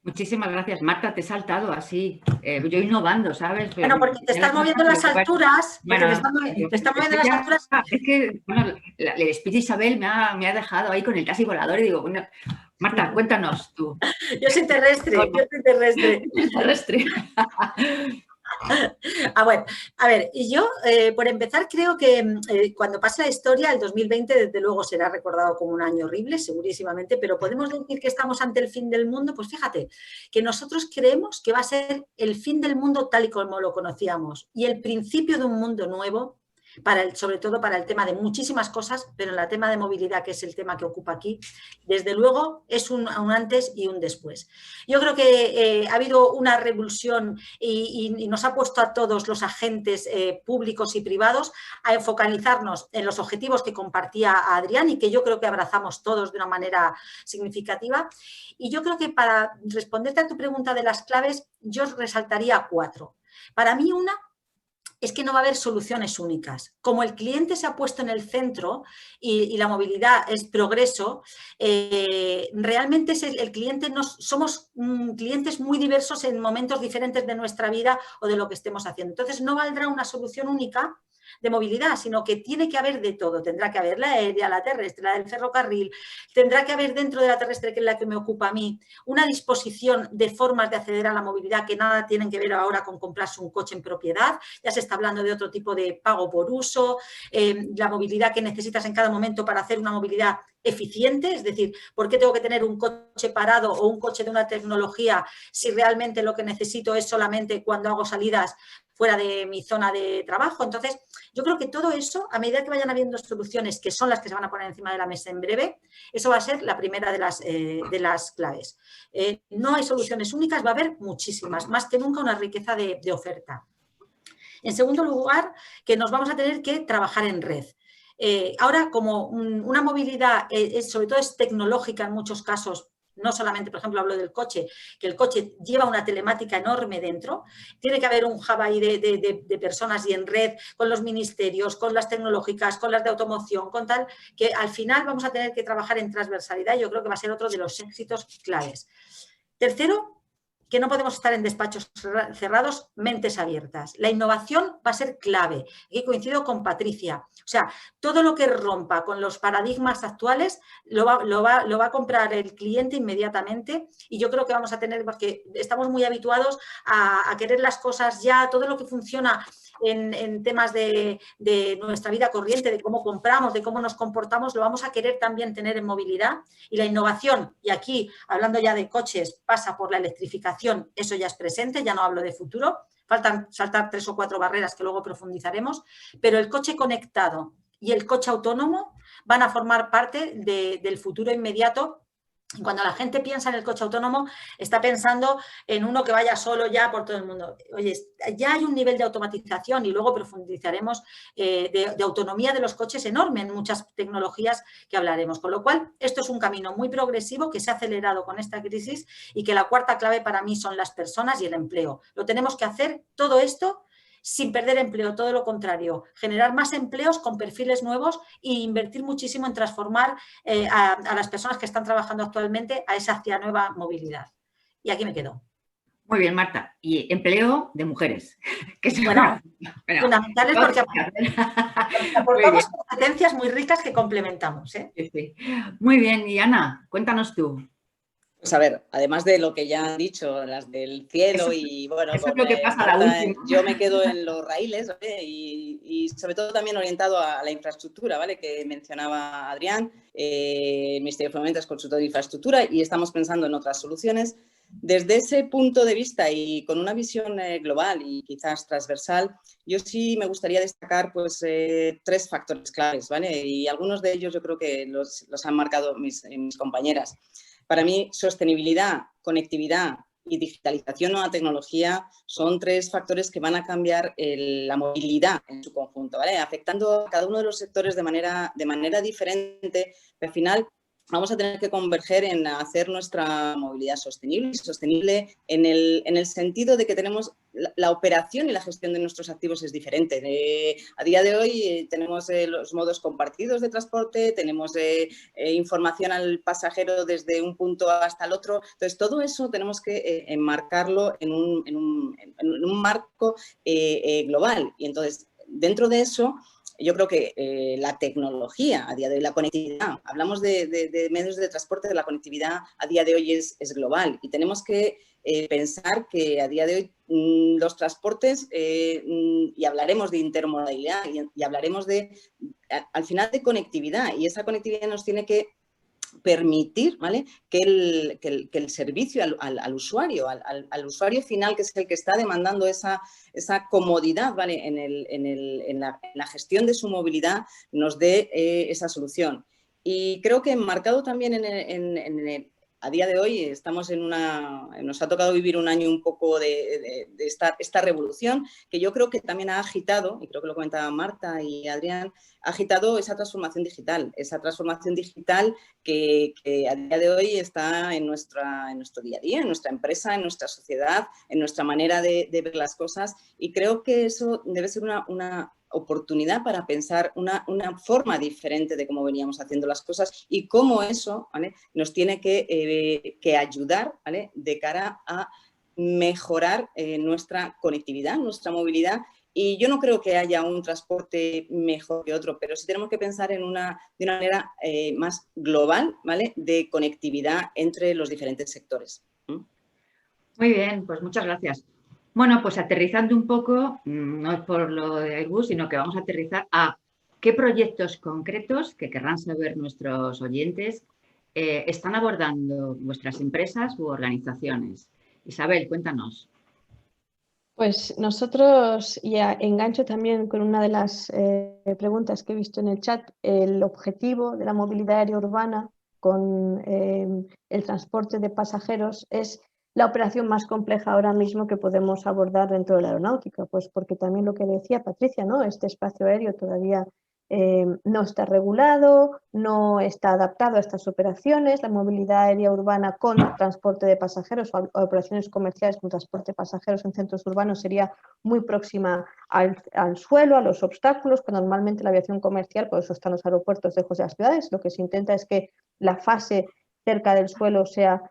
Muchísimas gracias, Marta, te he saltado así, yo innovando, ¿sabes? Bueno, porque te estás moviendo las alturas, bueno, te estás moviendo las alturas. Es que, bueno, el speech de Isabel me ha dejado ahí con el taxi volador y digo, bueno, Marta, cuéntanos tú. Yo soy terrestre, Terrestre. Bueno, a ver, y yo, por empezar, creo que cuando pase la historia, el 2020 desde luego será recordado como un año horrible, segurísimamente, pero podemos decir que estamos ante el fin del mundo. Pues fíjate, que nosotros creemos que va a ser el fin del mundo tal y como lo conocíamos y el principio de un mundo nuevo, sobre todo para el tema de muchísimas cosas, pero en el tema de movilidad, que es el tema que ocupa aquí, desde luego es un antes y un después. Yo creo que ha habido una revulsión y nos ha puesto a todos los agentes públicos y privados a focalizarnos en los objetivos que compartía Adrián y que yo creo que abrazamos todos de una manera significativa. Y yo creo que para responderte a tu pregunta de las claves, yo resaltaría 4. Para mí una es que no va a haber soluciones únicas. Como el cliente se ha puesto en el centro y la movilidad es progreso, realmente el cliente somos clientes muy diversos en momentos diferentes de nuestra vida o de lo que estemos haciendo. Entonces, no valdrá una solución única de movilidad, sino que tiene que haber de todo. Tendrá que haber la aérea, la terrestre, la del ferrocarril, tendrá que haber dentro de la terrestre, que es la que me ocupa a mí, una disposición de formas de acceder a la movilidad que nada tienen que ver ahora con comprarse un coche en propiedad. Ya se está hablando de otro tipo de pago por uso, la movilidad que necesitas en cada momento para hacer una movilidad eficiente, es decir, ¿por qué tengo que tener un coche parado o un coche de una tecnología si realmente lo que necesito es solamente cuando hago salidas fuera de mi zona de trabajo? Entonces, yo creo que todo eso, a medida que vayan habiendo soluciones, que son las que se van a poner encima de la mesa en breve, eso va a ser la primera de las claves. No hay soluciones únicas, va a haber muchísimas, más que nunca una riqueza de oferta. En segundo lugar, que nos vamos a tener que trabajar en red. Ahora, como una movilidad, sobre todo es tecnológica en muchos casos, no solamente, por ejemplo, hablo del coche, que el coche lleva una telemática enorme dentro, tiene que haber un hub ahí de personas y en red con los ministerios, con las tecnológicas, con las de automoción, con tal, que al final vamos a tener que trabajar en transversalidad. Yo creo que va a ser otro de los éxitos claves. Tercero, que no podemos estar en despachos cerrados, mentes abiertas. La innovación va a ser clave. Aquí coincido con Patricia. O sea, todo lo que rompa con los paradigmas actuales lo va a comprar el cliente inmediatamente y yo creo que vamos a tener, porque estamos muy habituados a querer las cosas ya, todo lo que funciona en temas de nuestra vida corriente, de cómo compramos, de cómo nos comportamos, lo vamos a querer también tener en movilidad. Y la innovación, y aquí hablando ya de coches, pasa por la electrificación, eso ya es presente, ya no hablo de futuro, faltan saltar 3 o 4 barreras que luego profundizaremos, pero el coche conectado y el coche autónomo van a formar parte del futuro inmediato. Cuando la gente piensa en el coche autónomo, está pensando en uno que vaya solo ya por todo el mundo. Oye, ya hay un nivel de automatización y luego profundizaremos de autonomía de los coches enorme en muchas tecnologías que hablaremos. Con lo cual, esto es un camino muy progresivo que se ha acelerado con esta crisis y que la cuarta clave para mí son las personas y el empleo. Lo tenemos que hacer todo esto sin perder empleo, todo lo contrario, generar más empleos con perfiles nuevos e invertir muchísimo en transformar a las personas que están trabajando actualmente a esa hacia nueva movilidad. Y aquí me quedo. Muy bien, Marta. Y empleo de mujeres. Que es fundamentales porque aportamos competencias muy ricas que complementamos. Sí, sí. Muy bien. Y Ana, cuéntanos tú. Pues a ver, además de lo que ya han dicho, las del cielo y bueno, eso es lo que pasa Marta, la última. yo me quedo en los raíles, ¿vale? y sobre todo también orientado a la infraestructura, ¿vale? Que mencionaba Adrián. El Ministerio de Fomento es consultor de infraestructura y estamos pensando en otras soluciones. Desde ese punto de vista y con una visión global y quizás transversal, yo sí me gustaría destacar pues, 3 factores claves, ¿vale? Y algunos de ellos yo creo que los han marcado mis compañeras. Para mí, sostenibilidad, conectividad y digitalización o tecnología son 3 factores que van a cambiar la movilidad en su conjunto, ¿vale? Afectando a cada uno de los sectores de manera diferente. Al final, vamos a tener que converger en hacer nuestra movilidad sostenible en el sentido de que tenemos la operación y la gestión de nuestros activos es diferente. A día de hoy tenemos los modos compartidos de transporte, tenemos información al pasajero desde un punto hasta el otro. Entonces, todo eso tenemos que enmarcarlo en un marco global. Y entonces, dentro de eso, yo creo que la tecnología a día de hoy, la conectividad, hablamos de medios de transporte, la conectividad a día de hoy es global y tenemos que pensar que a día de hoy los transportes, y hablaremos de intermodalidad y hablaremos al final de conectividad, y esa conectividad nos tiene que permitir, ¿vale? que el servicio al usuario, al usuario final, que es el que está demandando esa comodidad, ¿vale? en la gestión de su movilidad, nos dé esa solución. Y creo que enmarcado también a día de hoy estamos nos ha tocado vivir un año un poco de esta revolución que yo creo que también ha agitado, y creo que lo comentaban Marta y Adrián, ha agitado esa transformación digital que a día de hoy está en nuestro día a día, en nuestra empresa, en nuestra sociedad, en nuestra manera de ver las cosas, y creo que eso debe ser una oportunidad para pensar una forma diferente de cómo veníamos haciendo las cosas y cómo eso, ¿vale? nos tiene que ayudar, ¿vale? de cara a mejorar nuestra conectividad, nuestra movilidad. Y yo no creo que haya un transporte mejor que otro, pero sí tenemos que pensar de una manera más global, ¿vale? de conectividad entre los diferentes sectores. Muy bien, pues muchas gracias. Bueno, pues aterrizando un poco, no es por lo de Airbus, sino que vamos a aterrizar a qué proyectos concretos que querrán saber nuestros oyentes están abordando vuestras empresas u organizaciones. Isabel, cuéntanos. Pues nosotros, ya engancho también con una de las preguntas que he visto en el chat, el objetivo de la movilidad aérea urbana con el transporte de pasajeros es la operación más compleja ahora mismo que podemos abordar dentro de la aeronáutica, pues porque también lo que decía Patricia, ¿no? Este espacio aéreo todavía no está regulado, no está adaptado a estas operaciones. La movilidad aérea urbana con transporte de pasajeros o operaciones comerciales con transporte de pasajeros en centros urbanos sería muy próxima al suelo, a los obstáculos, que normalmente la aviación comercial, por eso están los aeropuertos lejos de las ciudades. Lo que se intenta es que la fase cerca del suelo sea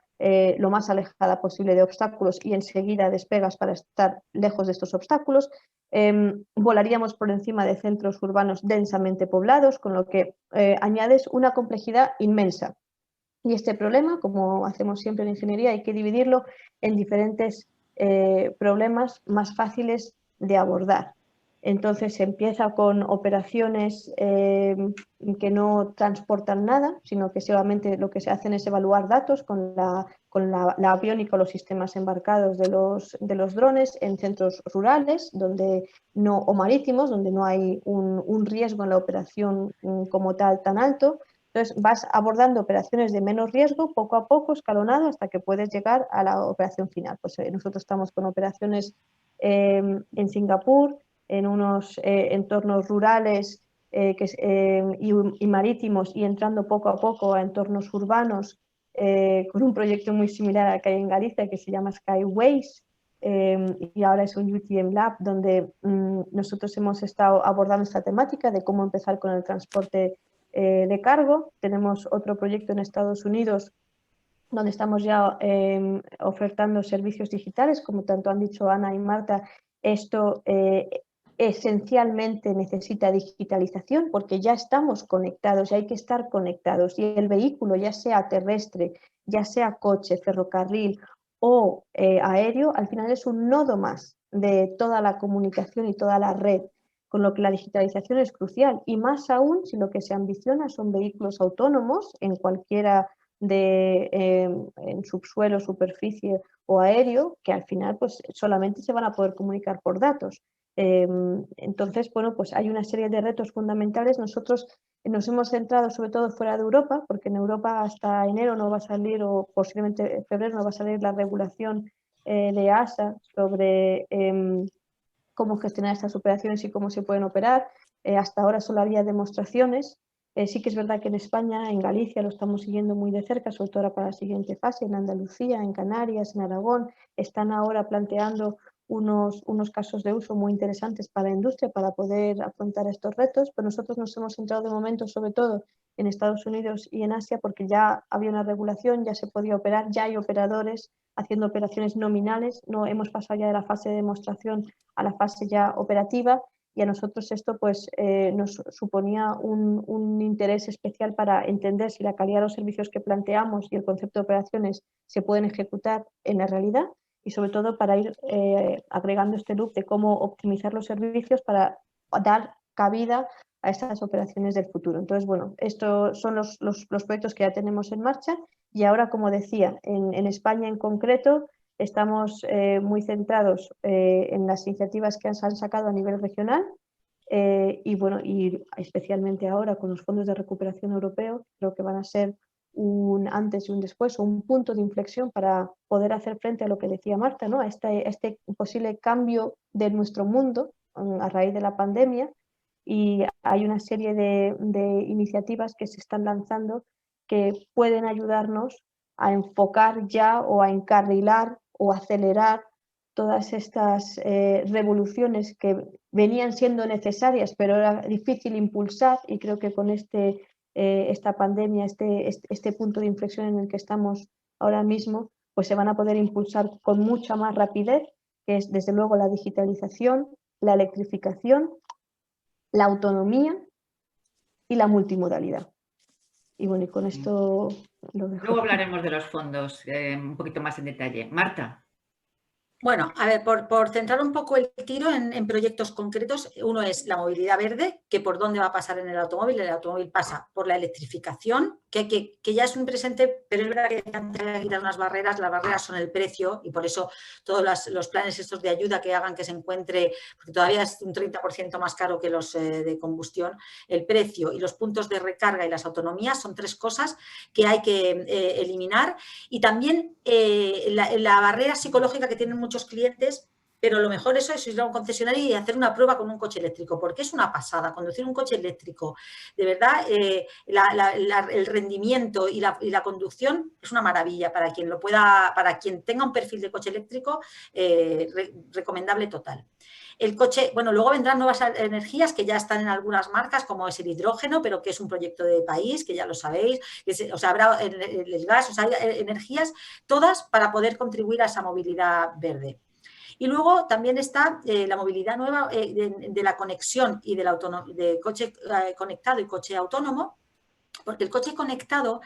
lo más alejada posible de obstáculos y enseguida despegas para estar lejos de estos obstáculos. Volaríamos por encima de centros urbanos densamente poblados, con lo que añades una complejidad inmensa. Y este problema, como hacemos siempre en ingeniería, hay que dividirlo en diferentes problemas más fáciles de abordar. Entonces se empieza con operaciones que no transportan nada, sino que solamente lo que se hacen es evaluar datos con la aviónica o los sistemas embarcados de los drones en centros rurales o marítimos, donde no hay un riesgo en la operación como tal tan alto. Entonces vas abordando operaciones de menos riesgo poco a poco, escalonado, hasta que puedes llegar a la operación final. Pues nosotros estamos con operaciones en Singapur, en unos entornos rurales y marítimos, y entrando poco a poco a entornos urbanos con un proyecto muy similar al que hay en Galicia, que se llama Skyways, y ahora es un UTM Lab, donde nosotros hemos estado abordando esta temática de cómo empezar con el transporte de cargo. Tenemos otro proyecto en Estados Unidos donde estamos ya ofertando servicios digitales, como tanto han dicho Ana y Marta. Esto esencialmente necesita digitalización porque ya estamos conectados y hay que estar conectados, y el vehículo, ya sea terrestre, ya sea coche, ferrocarril o aéreo, al final es un nodo más de toda la comunicación y toda la red, con lo que la digitalización es crucial, y más aún si lo que se ambiciona son vehículos autónomos en cualquiera en subsuelo, superficie o aéreo, que al final pues solamente se van a poder comunicar por datos. Entonces, bueno, pues hay una serie de retos fundamentales. Nosotros nos hemos centrado sobre todo fuera de Europa, porque en Europa hasta enero no va a salir, o posiblemente en febrero no va a salir, la regulación de ASA sobre cómo gestionar estas operaciones y cómo se pueden operar. Hasta ahora solo había demostraciones. Sí que es verdad que en España, en Galicia, lo estamos siguiendo muy de cerca, sobre todo para la siguiente fase, en Andalucía, en Canarias, en Aragón. Están ahora planteando unos casos de uso muy interesantes para la industria para poder afrontar estos retos, pero nosotros nos hemos centrado de momento sobre todo en Estados Unidos y en Asia, porque ya había una regulación, ya se podía operar, ya hay operadores haciendo operaciones nominales. No hemos pasado ya de la fase de demostración a la fase ya operativa, y a nosotros esto pues nos suponía un interés especial para entender si la calidad de los servicios que planteamos y el concepto de operaciones se pueden ejecutar en la realidad, y sobre todo para ir agregando este loop de cómo optimizar los servicios para dar cabida a estas operaciones del futuro. Entonces, bueno, estos son los proyectos que ya tenemos en marcha, y ahora, como decía, en España en concreto estamos muy centrados en las iniciativas que se han sacado a nivel regional, y bueno, y especialmente ahora con los fondos de recuperación europeo, creo que van a ser un antes y un después, o un punto de inflexión para poder hacer frente a lo que decía Marta, ¿no? A este posible cambio de nuestro mundo a raíz de la pandemia. Y hay una serie de iniciativas que se están lanzando que pueden ayudarnos a enfocar ya, o a encarrilar o acelerar todas estas revoluciones que venían siendo necesarias, pero era difícil impulsar, y creo que con esta pandemia, este punto de inflexión en el que estamos ahora mismo, pues se van a poder impulsar con mucha más rapidez, que es desde luego la digitalización, la electrificación, la autonomía y la multimodalidad. Y bueno, y con esto lo dejo. Luego hablaremos de los fondos un poquito más en detalle. Marta. Bueno, a ver, por centrar un poco el tiro en proyectos concretos, uno es la movilidad verde, que por dónde va a pasar en el automóvil. El automóvil pasa por la electrificación, que ya es un presente, pero es verdad que hay que quitar unas barreras. Las barreras son el precio, y por eso todos los planes estos de ayuda que hagan que se encuentre, porque todavía es un 30% más caro que los de combustión, el precio y los puntos de recarga y las autonomías son tres cosas que hay que eliminar. Y también la barrera psicológica que tienen muchos clientes, pero lo mejor es ir a un concesionario y hacer una prueba con un coche eléctrico, porque es una pasada conducir un coche eléctrico. De verdad, el rendimiento y la conducción es una maravilla para quien lo pueda, para quien tenga un perfil de coche eléctrico, recomendable total. El coche, bueno, luego vendrán nuevas energías que ya están en algunas marcas, como es el hidrógeno, pero que es un proyecto de país, que ya lo sabéis, o sea, habrá el gas, o sea, hay energías todas para poder contribuir a esa movilidad verde. Y luego también está la movilidad nueva de la conexión y de coche conectado y coche autónomo, Porque el coche conectado,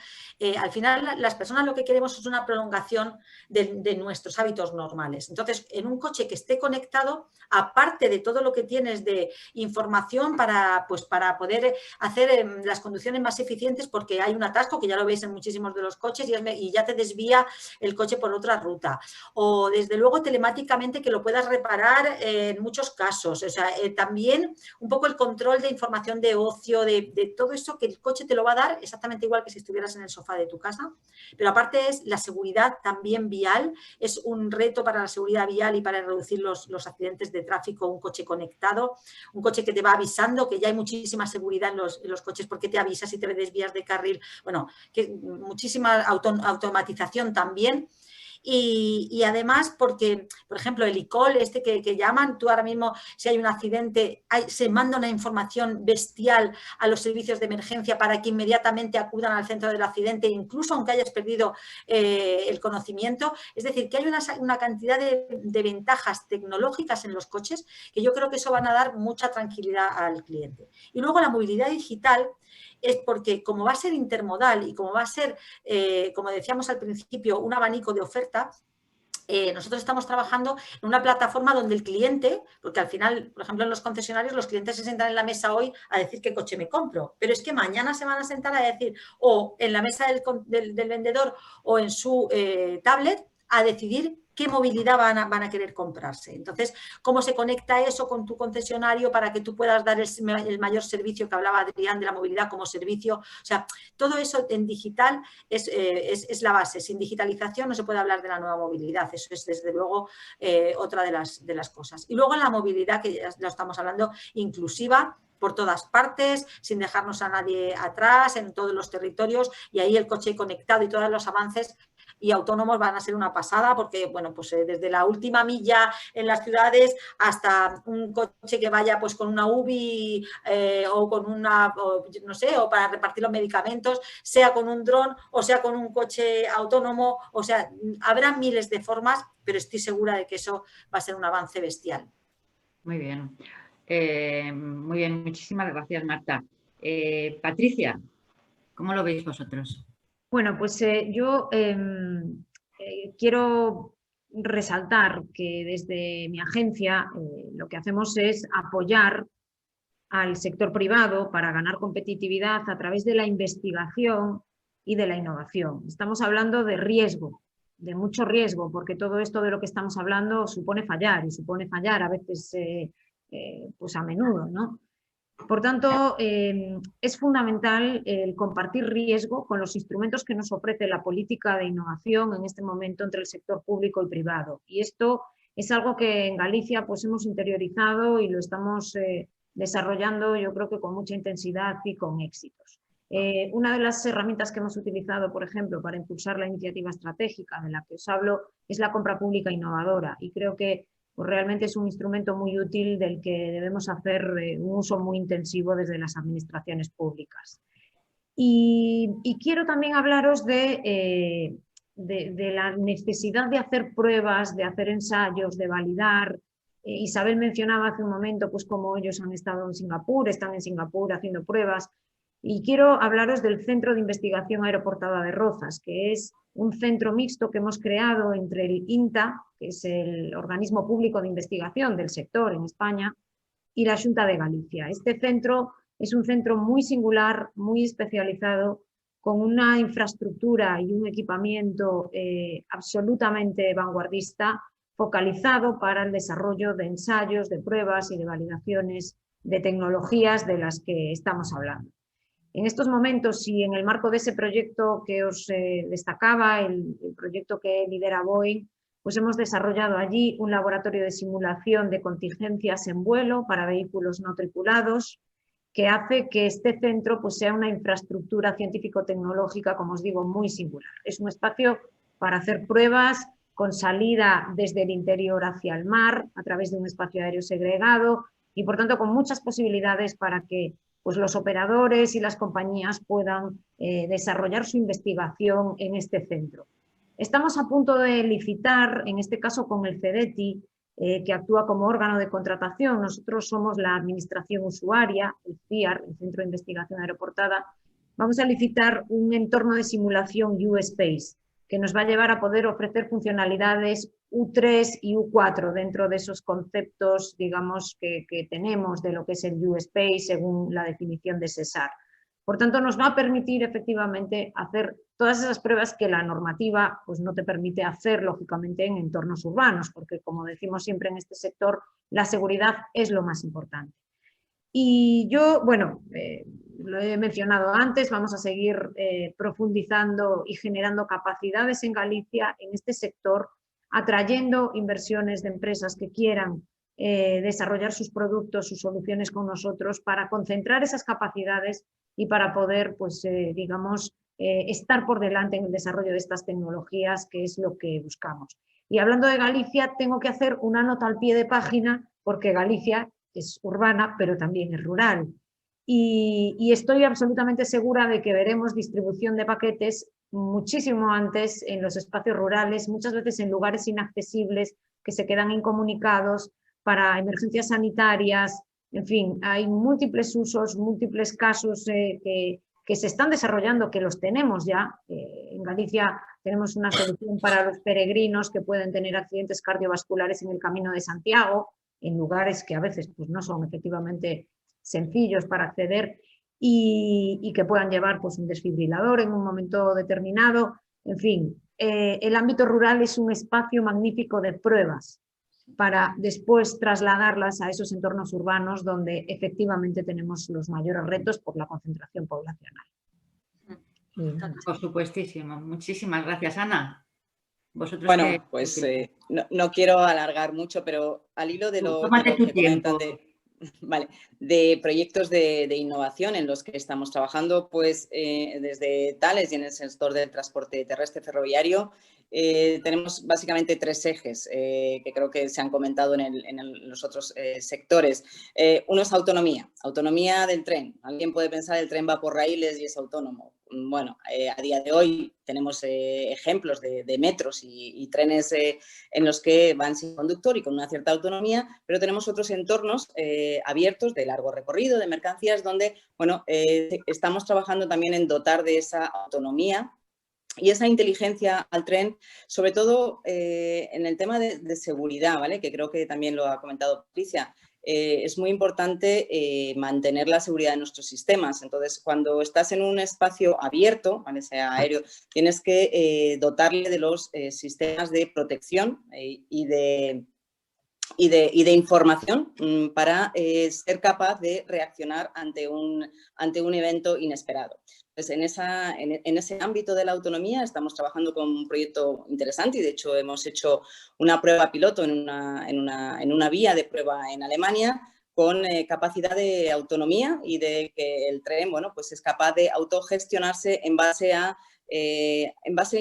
al final las personas lo que queremos es una prolongación de nuestros hábitos normales. Entonces, en un coche que esté conectado, aparte de todo lo que tienes de información para poder hacer las conducciones más eficientes, porque hay un atasco, que ya lo veis en muchísimos de los coches, y ya te desvía el coche por otra ruta. O desde luego telemáticamente que lo puedas reparar en muchos casos. O sea, también un poco el control de información de ocio, de todo eso que el coche te lo va a dar exactamente igual que si estuvieras en el sofá de tu casa, pero aparte es la seguridad también vial, es un reto para la seguridad vial y para reducir los accidentes de tráfico, un coche conectado, un coche que te va avisando, que ya hay muchísima seguridad en los coches porque te avisa si te desvías de carril, bueno, que muchísima automatización también. Y además porque, por ejemplo, el e-call que llaman, tú ahora mismo si hay un accidente se manda una información bestial a los servicios de emergencia para que inmediatamente acudan al centro del accidente, incluso aunque hayas perdido el conocimiento. Es decir, que hay una cantidad de ventajas tecnológicas en los coches que yo creo que eso van a dar mucha tranquilidad al cliente. Y luego la movilidad digital es porque como va a ser intermodal y como va a ser, como decíamos al principio, un abanico de ofertas, nosotros estamos trabajando en una plataforma donde el cliente, porque al final, por ejemplo, en los concesionarios, los clientes se sientan en la mesa hoy a decir qué coche me compro, pero es que mañana se van a sentar a decir, o en la mesa del vendedor o en su tablet, a decidir qué movilidad van a querer comprarse. Entonces, ¿cómo se conecta eso con tu concesionario para que tú puedas dar el mayor servicio que hablaba Adrián de la movilidad como servicio? O sea, todo eso en digital es la base. Sin digitalización no se puede hablar de la nueva movilidad. Eso es, desde luego, otra de las cosas. Y luego la movilidad, que ya lo estamos hablando, inclusiva, por todas partes, sin dejarnos a nadie atrás, en todos los territorios, y ahí el coche conectado y todos los avances y autónomos van a ser una pasada porque, bueno, pues desde la última milla en las ciudades hasta un coche que vaya pues con una UBI o con una, no sé, o para repartir los medicamentos, sea con un dron o sea con un coche autónomo, o sea, habrá miles de formas, pero estoy segura de que eso va a ser un avance bestial. Muy bien. Muy bien, muchísimas gracias, Marta. Patricia, ¿cómo lo veis vosotros? Bueno, pues yo quiero resaltar que desde mi agencia lo que hacemos es apoyar al sector privado para ganar competitividad a través de la investigación y de la innovación. Estamos hablando de riesgo, de mucho riesgo, porque todo esto de lo que estamos hablando supone fallar, y supone fallar a veces pues a menudo, ¿no? Por tanto, es fundamental el compartir riesgo con los instrumentos que nos ofrece la política de innovación en este momento entre el sector público y privado. Y esto es algo que en Galicia pues, hemos interiorizado y lo estamos desarrollando, yo creo que con mucha intensidad y con éxitos. Una de las herramientas que hemos utilizado, por ejemplo, para impulsar la iniciativa estratégica de la que os hablo, es la compra pública innovadora. Y creo que pues realmente es un instrumento muy útil del que debemos hacer un uso muy intensivo desde las administraciones públicas. Y quiero también hablaros de la necesidad de hacer pruebas, de hacer ensayos, de validar. Isabel mencionaba hace un momento pues, cómo ellos han estado en Singapur, están en Singapur haciendo pruebas. Y quiero hablaros del Centro de Investigación Aeroportada de Rozas, que es un centro mixto que hemos creado entre el INTA, que es el organismo público de investigación del sector en España, y la Xunta de Galicia. Este centro es un centro muy singular, muy especializado, con una infraestructura y un equipamiento absolutamente vanguardista, focalizado para el desarrollo de ensayos, de pruebas y de validaciones de tecnologías de las que estamos hablando. En estos momentos y en el marco de ese proyecto que os destacaba, el proyecto que lidera Boeing, pues hemos desarrollado allí un laboratorio de simulación de contingencias en vuelo para vehículos no tripulados, que hace que este centro pues, sea una infraestructura científico-tecnológica, como os digo, muy singular. Es un espacio para hacer pruebas con salida desde el interior hacia el mar, a través de un espacio aéreo segregado y, por tanto, con muchas posibilidades para que pues los operadores y las compañías puedan desarrollar su investigación en este centro. Estamos a punto de licitar, en este caso con el CEDETI, que actúa como órgano de contratación. Nosotros somos la administración usuaria, el CIAR, el Centro de Investigación Aeroportada, vamos a licitar un entorno de simulación U-Space que nos va a llevar a poder ofrecer funcionalidades U3 y U4 dentro de esos conceptos, digamos, que tenemos de lo que es el U-Space según la definición de SESAR. Por tanto, nos va a permitir efectivamente hacer todas esas pruebas que la normativa pues, no te permite hacer, lógicamente, en entornos urbanos, porque, como decimos siempre en este sector, la seguridad es lo más importante. Y yo, bueno, lo he mencionado antes, vamos a seguir profundizando y generando capacidades en Galicia en este sector, atrayendo inversiones de empresas que quieran desarrollar sus productos, sus soluciones con nosotros, para concentrar esas capacidades y para poder, pues, digamos, estar por delante en el desarrollo de estas tecnologías, que es lo que buscamos. Y hablando de Galicia, tengo que hacer una nota al pie de página, porque Galicia es urbana, pero también es rural. Y estoy absolutamente segura de que veremos distribución de paquetes muchísimo antes en los espacios rurales, muchas veces en lugares inaccesibles que se quedan incomunicados para emergencias sanitarias. En fin, hay múltiples usos, múltiples casos que se están desarrollando, que los tenemos ya. En Galicia tenemos una solución para los peregrinos que pueden tener accidentes cardiovasculares en el Camino de Santiago, en lugares que a veces pues, no son efectivamente sencillos para acceder y que puedan llevar pues, un desfibrilador en un momento determinado. En fin, el ámbito rural es un espacio magnífico de pruebas para después trasladarlas a esos entornos urbanos donde efectivamente tenemos los mayores retos por la concentración poblacional. Por supuestísimo. Muchísimas gracias, Ana. ¿Vosotros bueno, qué? pues no quiero alargar mucho, pero al hilo de lo Tómate tu que tiempo. comentan de proyectos de innovación en los que estamos trabajando, pues desde Thales y en el sector del transporte terrestre ferroviario, tenemos básicamente tres ejes que creo que se han comentado en los otros sectores. Uno es autonomía del tren. Alguien puede pensar el tren va por raíles y es autónomo. Bueno, a día de hoy tenemos ejemplos de metros y trenes en los que van sin conductor y con una cierta autonomía, pero tenemos otros entornos abiertos de largo recorrido, de mercancías, donde bueno, estamos trabajando también en dotar de esa autonomía y esa inteligencia al tren, sobre todo en el tema de seguridad, ¿vale? Que creo que también lo ha comentado Patricia. Es muy importante mantener la seguridad de nuestros sistemas. Entonces, cuando estás en un espacio abierto, ¿vale? Sea aéreo, tienes que dotarle de los sistemas de protección y de información para ser capaz de reaccionar ante un evento inesperado. Entonces, en ese ámbito de la autonomía estamos trabajando con un proyecto interesante y de hecho hemos hecho una prueba piloto en una vía de prueba en Alemania con capacidad de autonomía y de que el tren, bueno, pues es capaz de autogestionarse en base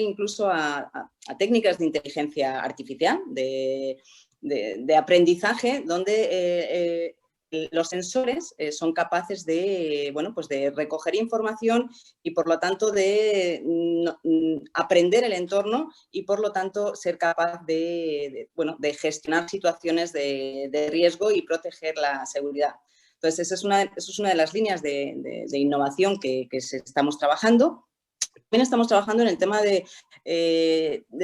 incluso a técnicas de inteligencia artificial, de aprendizaje, donde los sensores son capaces de, bueno, pues de recoger información y por lo tanto de aprender el entorno y por lo tanto ser capaz de gestionar situaciones de riesgo y proteger la seguridad. Entonces, eso es una de las líneas de innovación que estamos trabajando. También estamos trabajando en el tema de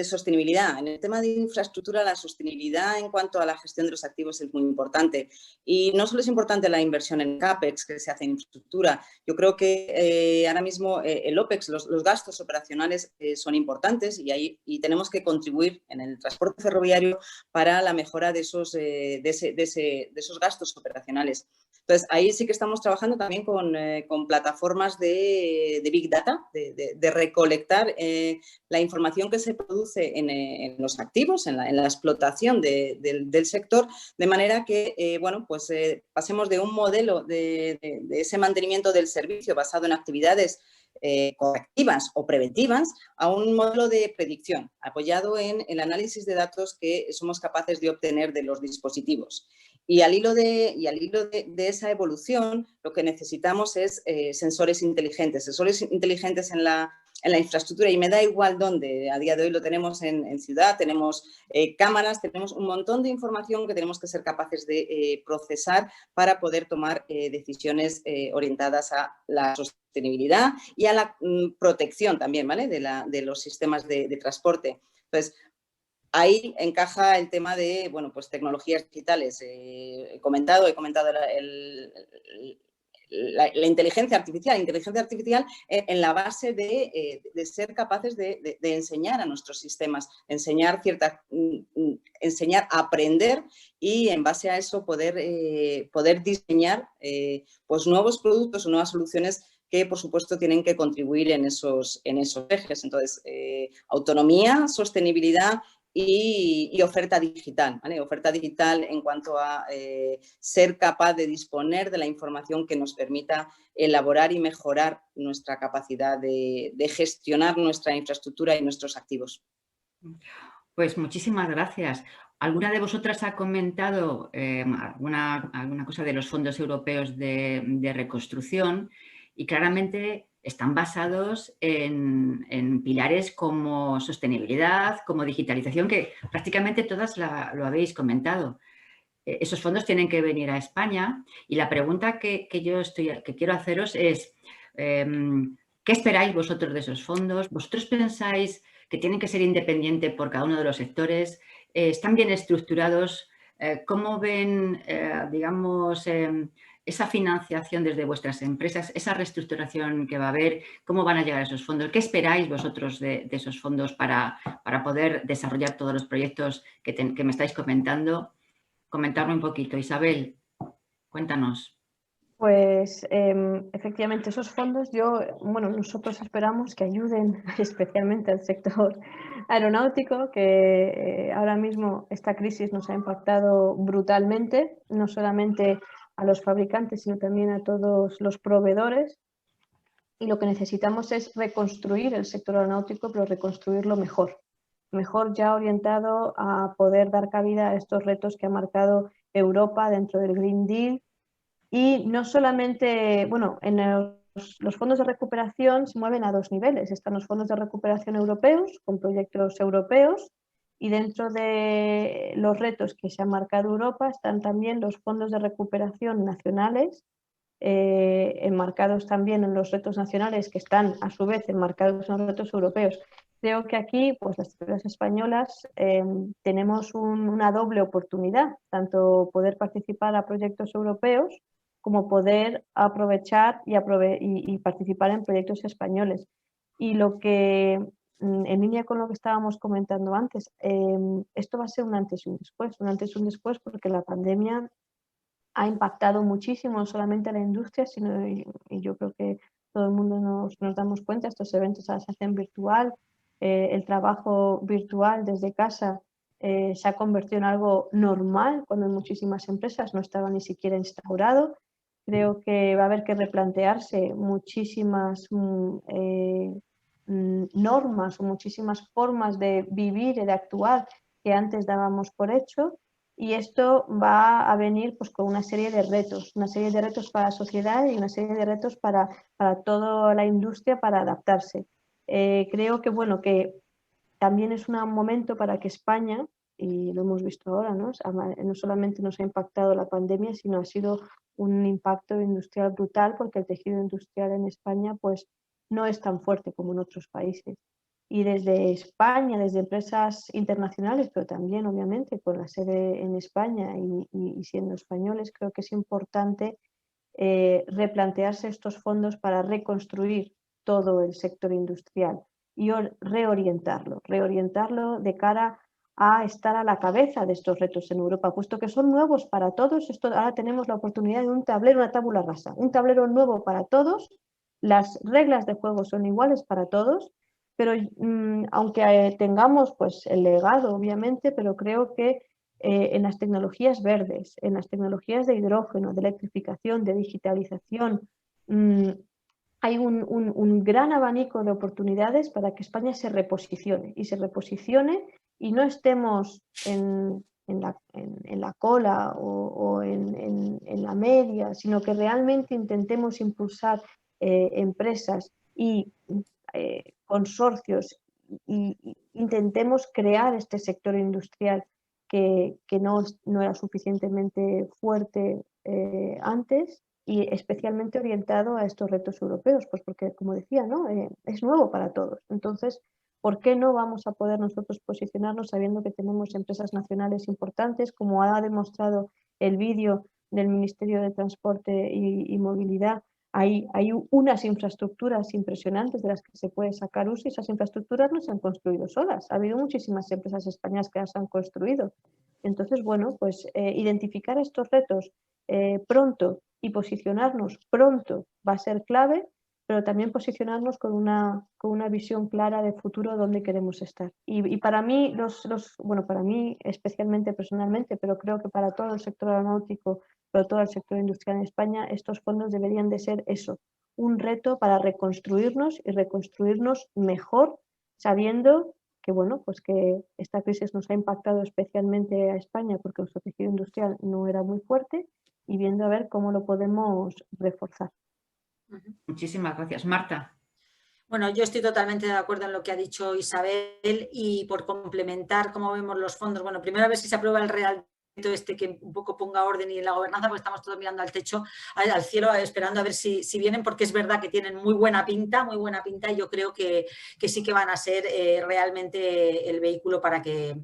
sostenibilidad. En el tema de infraestructura, la sostenibilidad en cuanto a la gestión de los activos es muy importante. Y no solo es importante la inversión en CAPEX que se hace en infraestructura. Yo creo que ahora mismo el OPEX, los gastos operacionales son importantes y tenemos que contribuir en el transporte ferroviario para la mejora de esos gastos operacionales. Entonces, ahí sí que estamos trabajando también con plataformas de Big Data, de recolectar la información que se produce en los activos, en la explotación del sector, de manera que, bueno, pues pasemos de un modelo de ese mantenimiento del servicio basado en actividades correctivas o preventivas a un modelo de predicción apoyado en el análisis de datos que somos capaces de obtener de los dispositivos. Y al hilo de esa evolución, lo que necesitamos es sensores inteligentes en la la infraestructura, y me da igual dónde. A día de hoy lo tenemos en ciudad, tenemos cámaras, tenemos un montón de información que tenemos que ser capaces de procesar para poder tomar decisiones orientadas a la sostenibilidad y a la protección también, ¿vale? de los sistemas de transporte. Entonces, ahí encaja el tema de, bueno, pues tecnologías digitales. He comentado la inteligencia artificial en la base de ser capaces de enseñar a nuestros sistemas, enseñar a aprender y en base a eso poder diseñar pues nuevos productos o nuevas soluciones que, por supuesto, tienen que contribuir en esos ejes. Entonces, autonomía, sostenibilidad y oferta digital, ¿vale? Oferta digital en cuanto a ser capaz de disponer de la información que nos permita elaborar y mejorar nuestra capacidad de gestionar nuestra infraestructura y nuestros activos. Pues muchísimas gracias. ¿Alguna de vosotras ha comentado alguna cosa de los fondos europeos de reconstrucción? Y claramente están basados en pilares como sostenibilidad, como digitalización, que prácticamente todas lo habéis comentado. Esos fondos tienen que venir a España y la pregunta que quiero haceros es ¿qué esperáis vosotros de esos fondos? ¿Vosotros pensáis que tienen que ser independientes por cada uno de los sectores? ¿Están bien estructurados? ¿Cómo ven, digamos, esa financiación desde vuestras empresas, esa reestructuración que va a haber? ¿Cómo van a llegar esos fondos? ¿Qué esperáis vosotros de esos fondos para poder desarrollar todos los proyectos que me estáis comentando? Comentarme un poquito. Isabel, cuéntanos. Pues efectivamente esos fondos nosotros esperamos que ayuden especialmente al sector aeronáutico, que ahora mismo esta crisis nos ha impactado brutalmente, no solamente a los fabricantes, sino también a todos los proveedores. Y lo que necesitamos es reconstruir el sector aeronáutico, pero reconstruirlo mejor ya orientado a poder dar cabida a estos retos que ha marcado Europa dentro del Green Deal. Y no solamente, bueno, en los fondos de recuperación se mueven a dos niveles. Están los fondos de recuperación europeos, con proyectos europeos, y dentro de los retos que se ha marcado Europa están también los fondos de recuperación nacionales, enmarcados también en los retos nacionales que están a su vez enmarcados en los retos europeos. Creo que aquí, pues las empresas españolas tenemos una doble oportunidad, tanto poder participar a proyectos europeos como poder aprovechar y participar en proyectos españoles. Y lo que, en línea con lo que estábamos comentando antes, esto va a ser un antes y un después, porque la pandemia ha impactado muchísimo, no solamente a la industria, sino, y yo creo que todo el mundo nos damos cuenta, estos eventos se hacen virtual, el trabajo virtual desde casa se ha convertido en algo normal cuando en muchísimas empresas no estaba ni siquiera instaurado. Creo que va a haber que replantearse muchísimas normas o muchísimas formas de vivir y de actuar que antes dábamos por hecho, y esto va a venir pues con una serie de retos para la sociedad y una serie de retos para toda la industria para adaptarse. Creo que, bueno, que también es un momento para que España, y lo hemos visto ahora, ¿no? No solamente nos ha impactado la pandemia, sino ha sido un impacto industrial brutal, porque el tejido industrial en España pues no es tan fuerte como en otros países. Y desde España, desde empresas internacionales, pero también obviamente con la sede en España y siendo españoles, creo que es importante replantearse estos fondos para reconstruir todo el sector industrial y reorientarlo de cara a estar a la cabeza de estos retos en Europa, puesto que son nuevos para todos. Ahora tenemos la oportunidad de un tablero, una tabula rasa, un tablero nuevo para todos. Las reglas de juego son iguales para todos, pero aunque tengamos pues el legado, obviamente, pero creo que en las tecnologías verdes, en las tecnologías de hidrógeno, de electrificación, de digitalización, hay un gran abanico de oportunidades para que España se reposicione y no estemos en la cola o en la media, sino que realmente intentemos impulsar empresas y consorcios y intentemos crear este sector industrial que no era suficientemente fuerte antes y especialmente orientado a estos retos europeos, pues porque, como decía, ¿no? Es nuevo para todos. Entonces, ¿por qué no vamos a poder nosotros posicionarnos sabiendo que tenemos empresas nacionales importantes, como ha demostrado el vídeo del Ministerio de Transporte y Movilidad? Hay unas infraestructuras impresionantes de las que se puede sacar uso y esas infraestructuras no se han construido solas. Ha habido muchísimas empresas españolas que las han construido. Entonces, bueno, pues identificar estos retos pronto y posicionarnos pronto va a ser clave, pero también posicionarnos con una visión clara de futuro dónde queremos estar. Y para mí, bueno, para mí especialmente personalmente, pero creo que para todo el sector aeronáutico, pero todo el sector industrial en España, estos fondos deberían de ser eso, un reto para reconstruirnos y reconstruirnos mejor, sabiendo que, bueno, pues que esta crisis nos ha impactado especialmente a España porque nuestro tejido industrial no era muy fuerte y viendo a ver cómo lo podemos reforzar. Muchísimas gracias. Marta. Bueno, yo estoy totalmente de acuerdo en lo que ha dicho Isabel y por complementar cómo vemos los fondos. Bueno, primero a ver si se aprueba el Real Decreto que un poco ponga orden y en la gobernanza, porque estamos todos mirando al techo, al cielo, esperando a ver si vienen, porque es verdad que tienen muy buena pinta y yo creo que sí que van a ser realmente el vehículo para que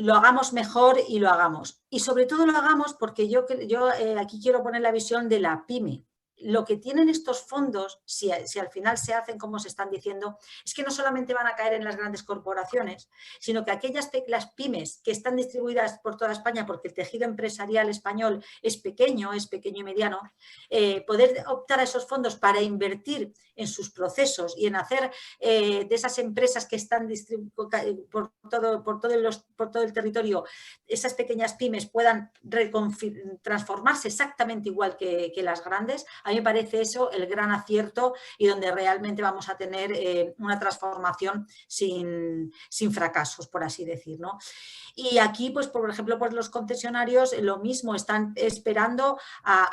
lo hagamos mejor y lo hagamos. Y sobre todo lo hagamos porque yo aquí quiero poner la visión de la pyme. Lo que tienen estos fondos, si al final se hacen como se están diciendo, es que no solamente van a caer en las grandes corporaciones, sino que las pymes que están distribuidas por toda España, porque el tejido empresarial español es pequeño y mediano, poder optar a esos fondos para invertir en sus procesos y en hacer de esas empresas que están por todo el territorio, esas pequeñas pymes puedan transformarse exactamente igual que las grandes. A mí me parece eso el gran acierto y donde realmente vamos a tener una transformación sin fracasos, por así decir, ¿no? Y aquí, pues por ejemplo, pues los concesionarios lo mismo, están esperando,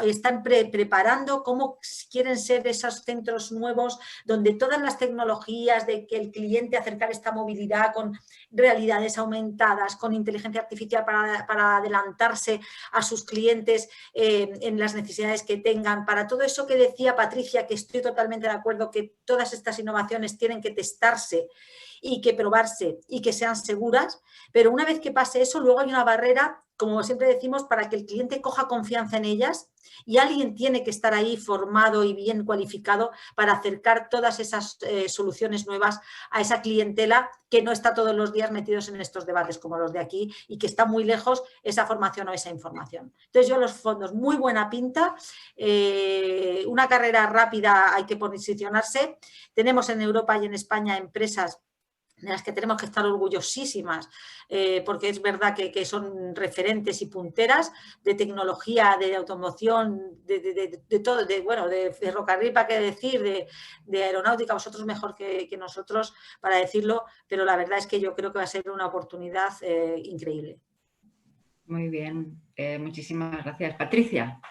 están preparando cómo quieren ser esos centros nuevos donde todas las tecnologías de que el cliente acercar esta movilidad con realidades aumentadas, con inteligencia artificial para adelantarse a sus clientes en las necesidades que tengan, para todo eso que decía Patricia, que estoy totalmente de acuerdo que todas estas innovaciones tienen que testarse y que probarse y que sean seguras, pero una vez que pase eso, luego hay una barrera, como siempre decimos, para que el cliente coja confianza en ellas y alguien tiene que estar ahí formado y bien cualificado para acercar todas esas soluciones nuevas a esa clientela que no está todos los días metidos en estos debates como los de aquí y que está muy lejos esa formación o esa información. Entonces yo los fondos, muy buena pinta, una carrera rápida, hay que posicionarse. Tenemos en Europa y en España empresas de las que tenemos que estar orgullosísimas, porque es verdad que son referentes y punteras de tecnología, de automoción, de todo, de ferrocarril, para qué decir, de aeronáutica, vosotros mejor que nosotros para decirlo, pero la verdad es que yo creo que va a ser una oportunidad increíble. Muy bien, muchísimas gracias. Patricia.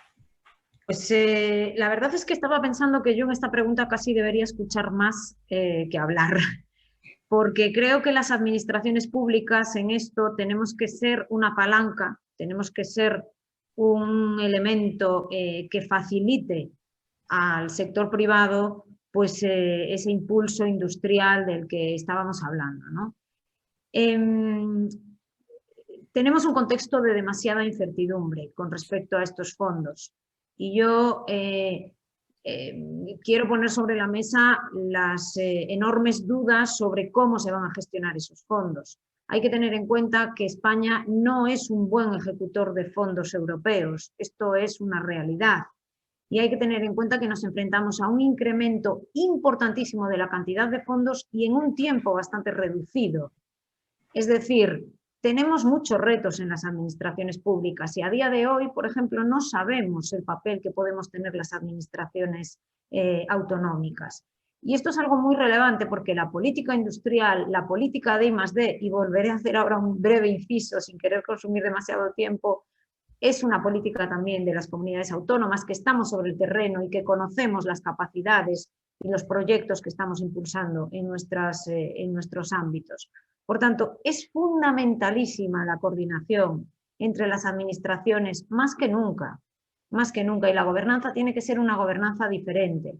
Pues la verdad es que estaba pensando que yo en esta pregunta casi debería escuchar más que hablar. Porque creo que las administraciones públicas en esto tenemos que ser una palanca, tenemos que ser un elemento que facilite al sector privado pues, ese impulso industrial del que estábamos hablando, ¿no? Tenemos un contexto de demasiada incertidumbre con respecto a estos fondos y yo quiero poner sobre la mesa las enormes dudas sobre cómo se van a gestionar esos fondos. Hay que tener en cuenta que España no es un buen ejecutor de fondos europeos, esto es una realidad. Y hay que tener en cuenta que nos enfrentamos a un incremento importantísimo de la cantidad de fondos y en un tiempo bastante reducido. Es decir, tenemos muchos retos en las administraciones públicas y a día de hoy, por ejemplo, no sabemos el papel que podemos tener las administraciones autonómicas. Y esto es algo muy relevante porque la política industrial, la política de I+D, y volveré a hacer ahora un breve inciso sin querer consumir demasiado tiempo, es una política también de las comunidades autónomas que estamos sobre el terreno y que conocemos las capacidades y los proyectos que estamos impulsando en nuestros ámbitos. Por tanto, es fundamentalísima la coordinación entre las administraciones más que nunca, y la gobernanza tiene que ser una gobernanza diferente.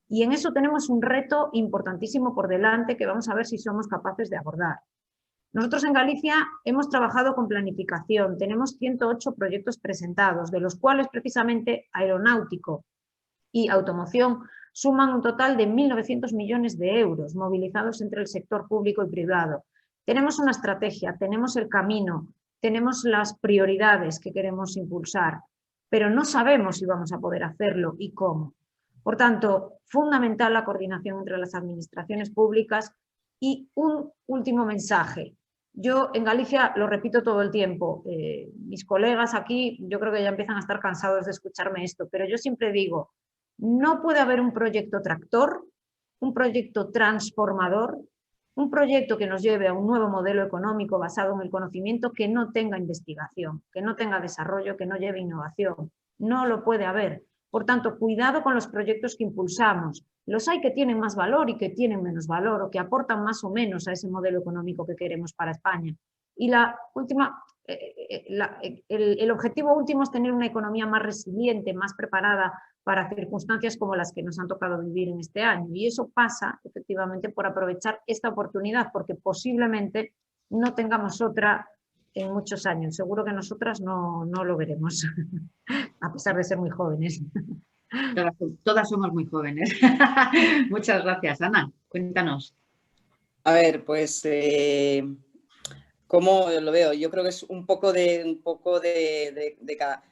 Y en eso tenemos un reto importantísimo por delante que vamos a ver si somos capaces de abordar. Nosotros en Galicia hemos trabajado con planificación, tenemos 108 proyectos presentados, de los cuales precisamente aeronáutico y automoción suman un total de 1.900 millones de euros movilizados entre el sector público y privado. Tenemos una estrategia, tenemos el camino, tenemos las prioridades que queremos impulsar, pero no sabemos si vamos a poder hacerlo y cómo. Por tanto, fundamental la coordinación entre las administraciones públicas. Y un último mensaje. Yo en Galicia lo repito todo el tiempo, mis colegas aquí yo creo que ya empiezan a estar cansados de escucharme esto, pero yo siempre digo, no puede haber un proyecto tractor, un proyecto transformador, un proyecto que nos lleve a un nuevo modelo económico basado en el conocimiento que no tenga investigación, que no tenga desarrollo, que no lleve innovación. No lo puede haber. Por tanto, cuidado con los proyectos que impulsamos. Los hay que tienen más valor y que tienen menos valor o que aportan más o menos a ese modelo económico que queremos para España. Y la última, el objetivo último es tener una economía más resiliente, más preparada para circunstancias como las que nos han tocado vivir en este año. Y eso pasa, efectivamente, por aprovechar esta oportunidad, porque posiblemente no tengamos otra en muchos años. Seguro que nosotras no lo veremos, a pesar de ser muy jóvenes. Todas somos muy jóvenes. Muchas gracias, Ana. Cuéntanos. A ver, pues, ¿cómo lo veo? Yo creo que es un poco de cada...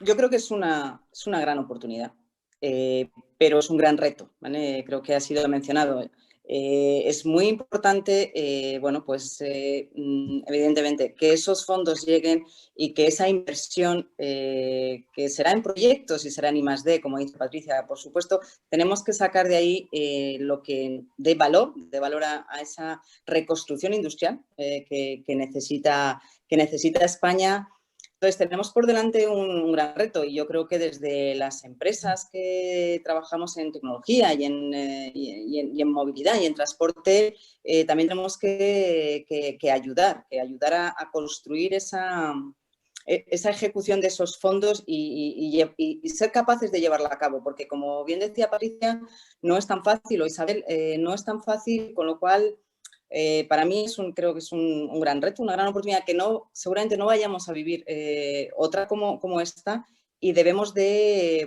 Yo creo que es una gran oportunidad, pero es un gran reto, ¿vale? Creo que ha sido mencionado. Es muy importante, bueno, pues evidentemente que esos fondos lleguen y que esa inversión, que será en proyectos y será en I+D, como dice Patricia, por supuesto, tenemos que sacar de ahí lo que dé valor a esa reconstrucción industrial que necesita España. Entonces, tenemos por delante un gran reto y yo creo que desde las empresas que trabajamos en tecnología y en movilidad y en transporte, también tenemos que ayudar a construir esa ejecución de esos fondos y ser capaces de llevarla a cabo, porque como bien decía Patricia, no es tan fácil, o Isabel, no es tan fácil, con lo cual... para mí creo que es un gran reto, una gran oportunidad que seguramente no vayamos a vivir otra como esta, y debemos de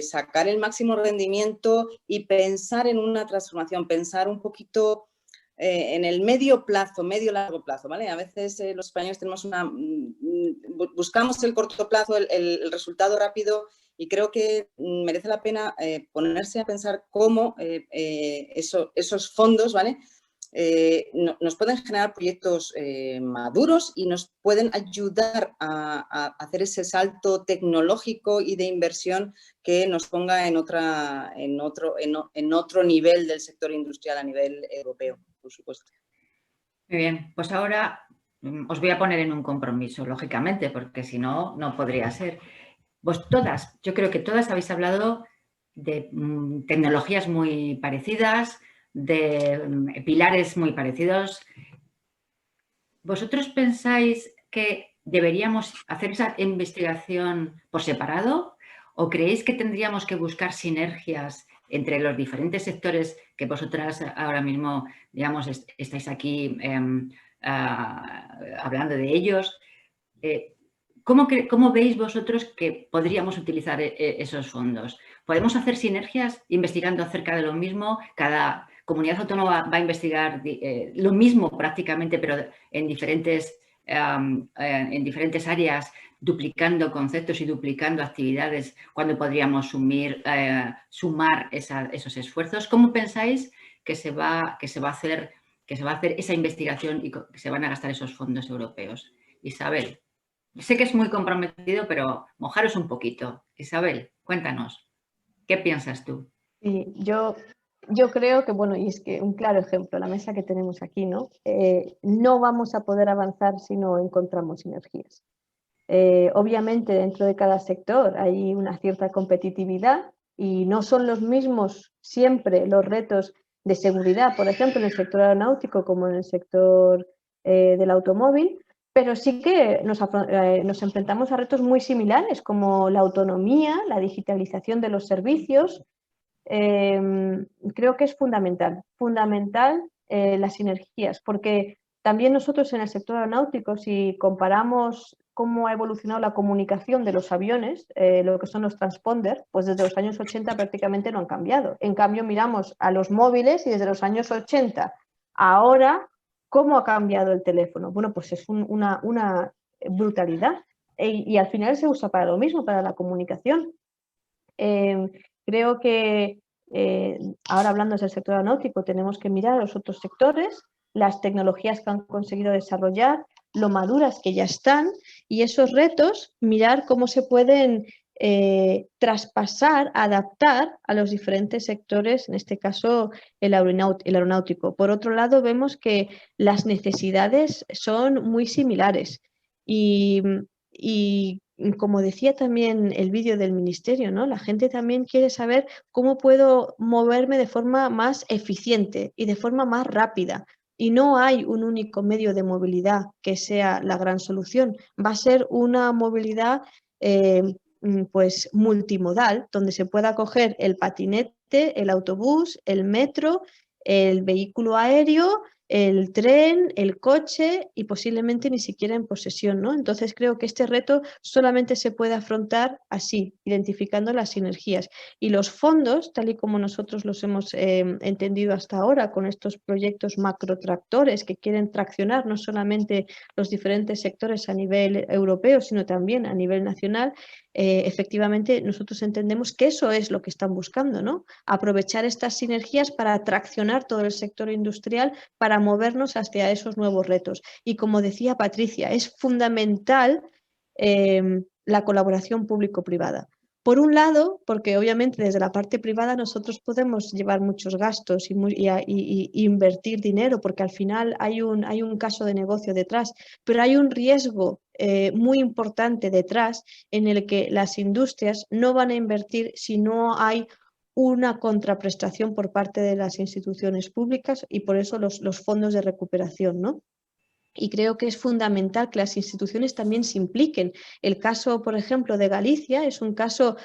sacar el máximo rendimiento y pensar en una transformación, pensar un poquito en el medio-largo plazo, ¿vale? A veces los españoles buscamos el corto plazo, el resultado rápido, y creo que merece la pena ponerse a pensar cómo esos fondos, ¿vale?, nos pueden generar proyectos maduros y nos pueden ayudar a hacer ese salto tecnológico y de inversión que nos ponga en otro nivel del sector industrial a nivel europeo, por supuesto. Muy bien, pues ahora os voy a poner en un compromiso, lógicamente, porque si no, no podría ser. Yo creo que todas habéis hablado de tecnologías muy parecidas, de pilares muy parecidos. ¿Vosotros pensáis que deberíamos hacer esa investigación por separado o creéis que tendríamos que buscar sinergias entre los diferentes sectores que vosotras ahora mismo, digamos, estáis aquí hablando de ellos? ¿Cómo veis vosotros que podríamos utilizar esos fondos? ¿Podemos hacer sinergias investigando acerca de lo mismo? Cada comunidad autónoma va a investigar lo mismo prácticamente, pero en diferentes áreas, duplicando conceptos y duplicando actividades, cuando podríamos sumar esos esfuerzos. ¿Cómo pensáis que se va a hacer esa investigación y que se van a gastar esos fondos europeos? Isabel, sé que es muy comprometido, pero mojaros un poquito. Isabel, cuéntanos, ¿qué piensas tú? Sí, yo creo que, bueno, y es que un claro ejemplo, la mesa que tenemos aquí, ¿no? No vamos a poder avanzar si no encontramos sinergias. Obviamente dentro de cada sector hay una cierta competitividad y no son los mismos siempre los retos de seguridad, por ejemplo, en el sector aeronáutico como en el sector del automóvil, pero sí que nos enfrentamos a retos muy similares como la autonomía, la digitalización de los servicios. Creo que es fundamental las sinergias, porque también nosotros en el sector aeronáutico, si comparamos cómo ha evolucionado la comunicación de los aviones, lo que son los transponders, pues desde los años 80 prácticamente no han cambiado. En cambio, miramos a los móviles y desde los años 80 ahora, ¿cómo ha cambiado el teléfono? Bueno, pues es una brutalidad y al final se usa para lo mismo, para la comunicación. Creo que ahora hablando del sector aeronáutico tenemos que mirar a los otros sectores, las tecnologías que han conseguido desarrollar, lo maduras que ya están y esos retos, mirar cómo se pueden traspasar, adaptar a los diferentes sectores, en este caso el aeronáutico. Por otro lado, vemos que las necesidades son muy similares y como decía también el vídeo del ministerio, ¿no? La gente también quiere saber cómo puedo moverme de forma más eficiente y de forma más rápida. Y no hay un único medio de movilidad que sea la gran solución. Va a ser una movilidad pues multimodal, donde se pueda coger el patinete, el autobús, el metro, el vehículo aéreo, el tren, el coche y posiblemente ni siquiera en posesión, ¿no? Entonces creo que este reto solamente se puede afrontar así, identificando las sinergias. Y los fondos, tal y como nosotros los hemos entendido hasta ahora, con estos proyectos macrotractores que quieren traccionar no solamente los diferentes sectores a nivel europeo, sino también a nivel nacional, efectivamente nosotros entendemos que eso es lo que están buscando, ¿no? Aprovechar estas sinergias para traccionar todo el sector industrial, para movernos hacia esos nuevos retos. Y como decía Patricia, es fundamental la colaboración público-privada. Por un lado, porque obviamente desde la parte privada nosotros podemos llevar muchos gastos y invertir dinero, porque al final hay un caso de negocio detrás, pero hay un riesgo muy importante detrás en el que las industrias no van a invertir si no hay una contraprestación por parte de las instituciones públicas y por eso los fondos de recuperación, ¿no? Y creo que es fundamental que las instituciones también se impliquen. El caso, por ejemplo, de Galicia es un caso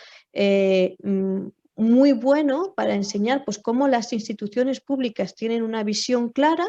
muy bueno para enseñar pues, cómo las instituciones públicas tienen una visión clara,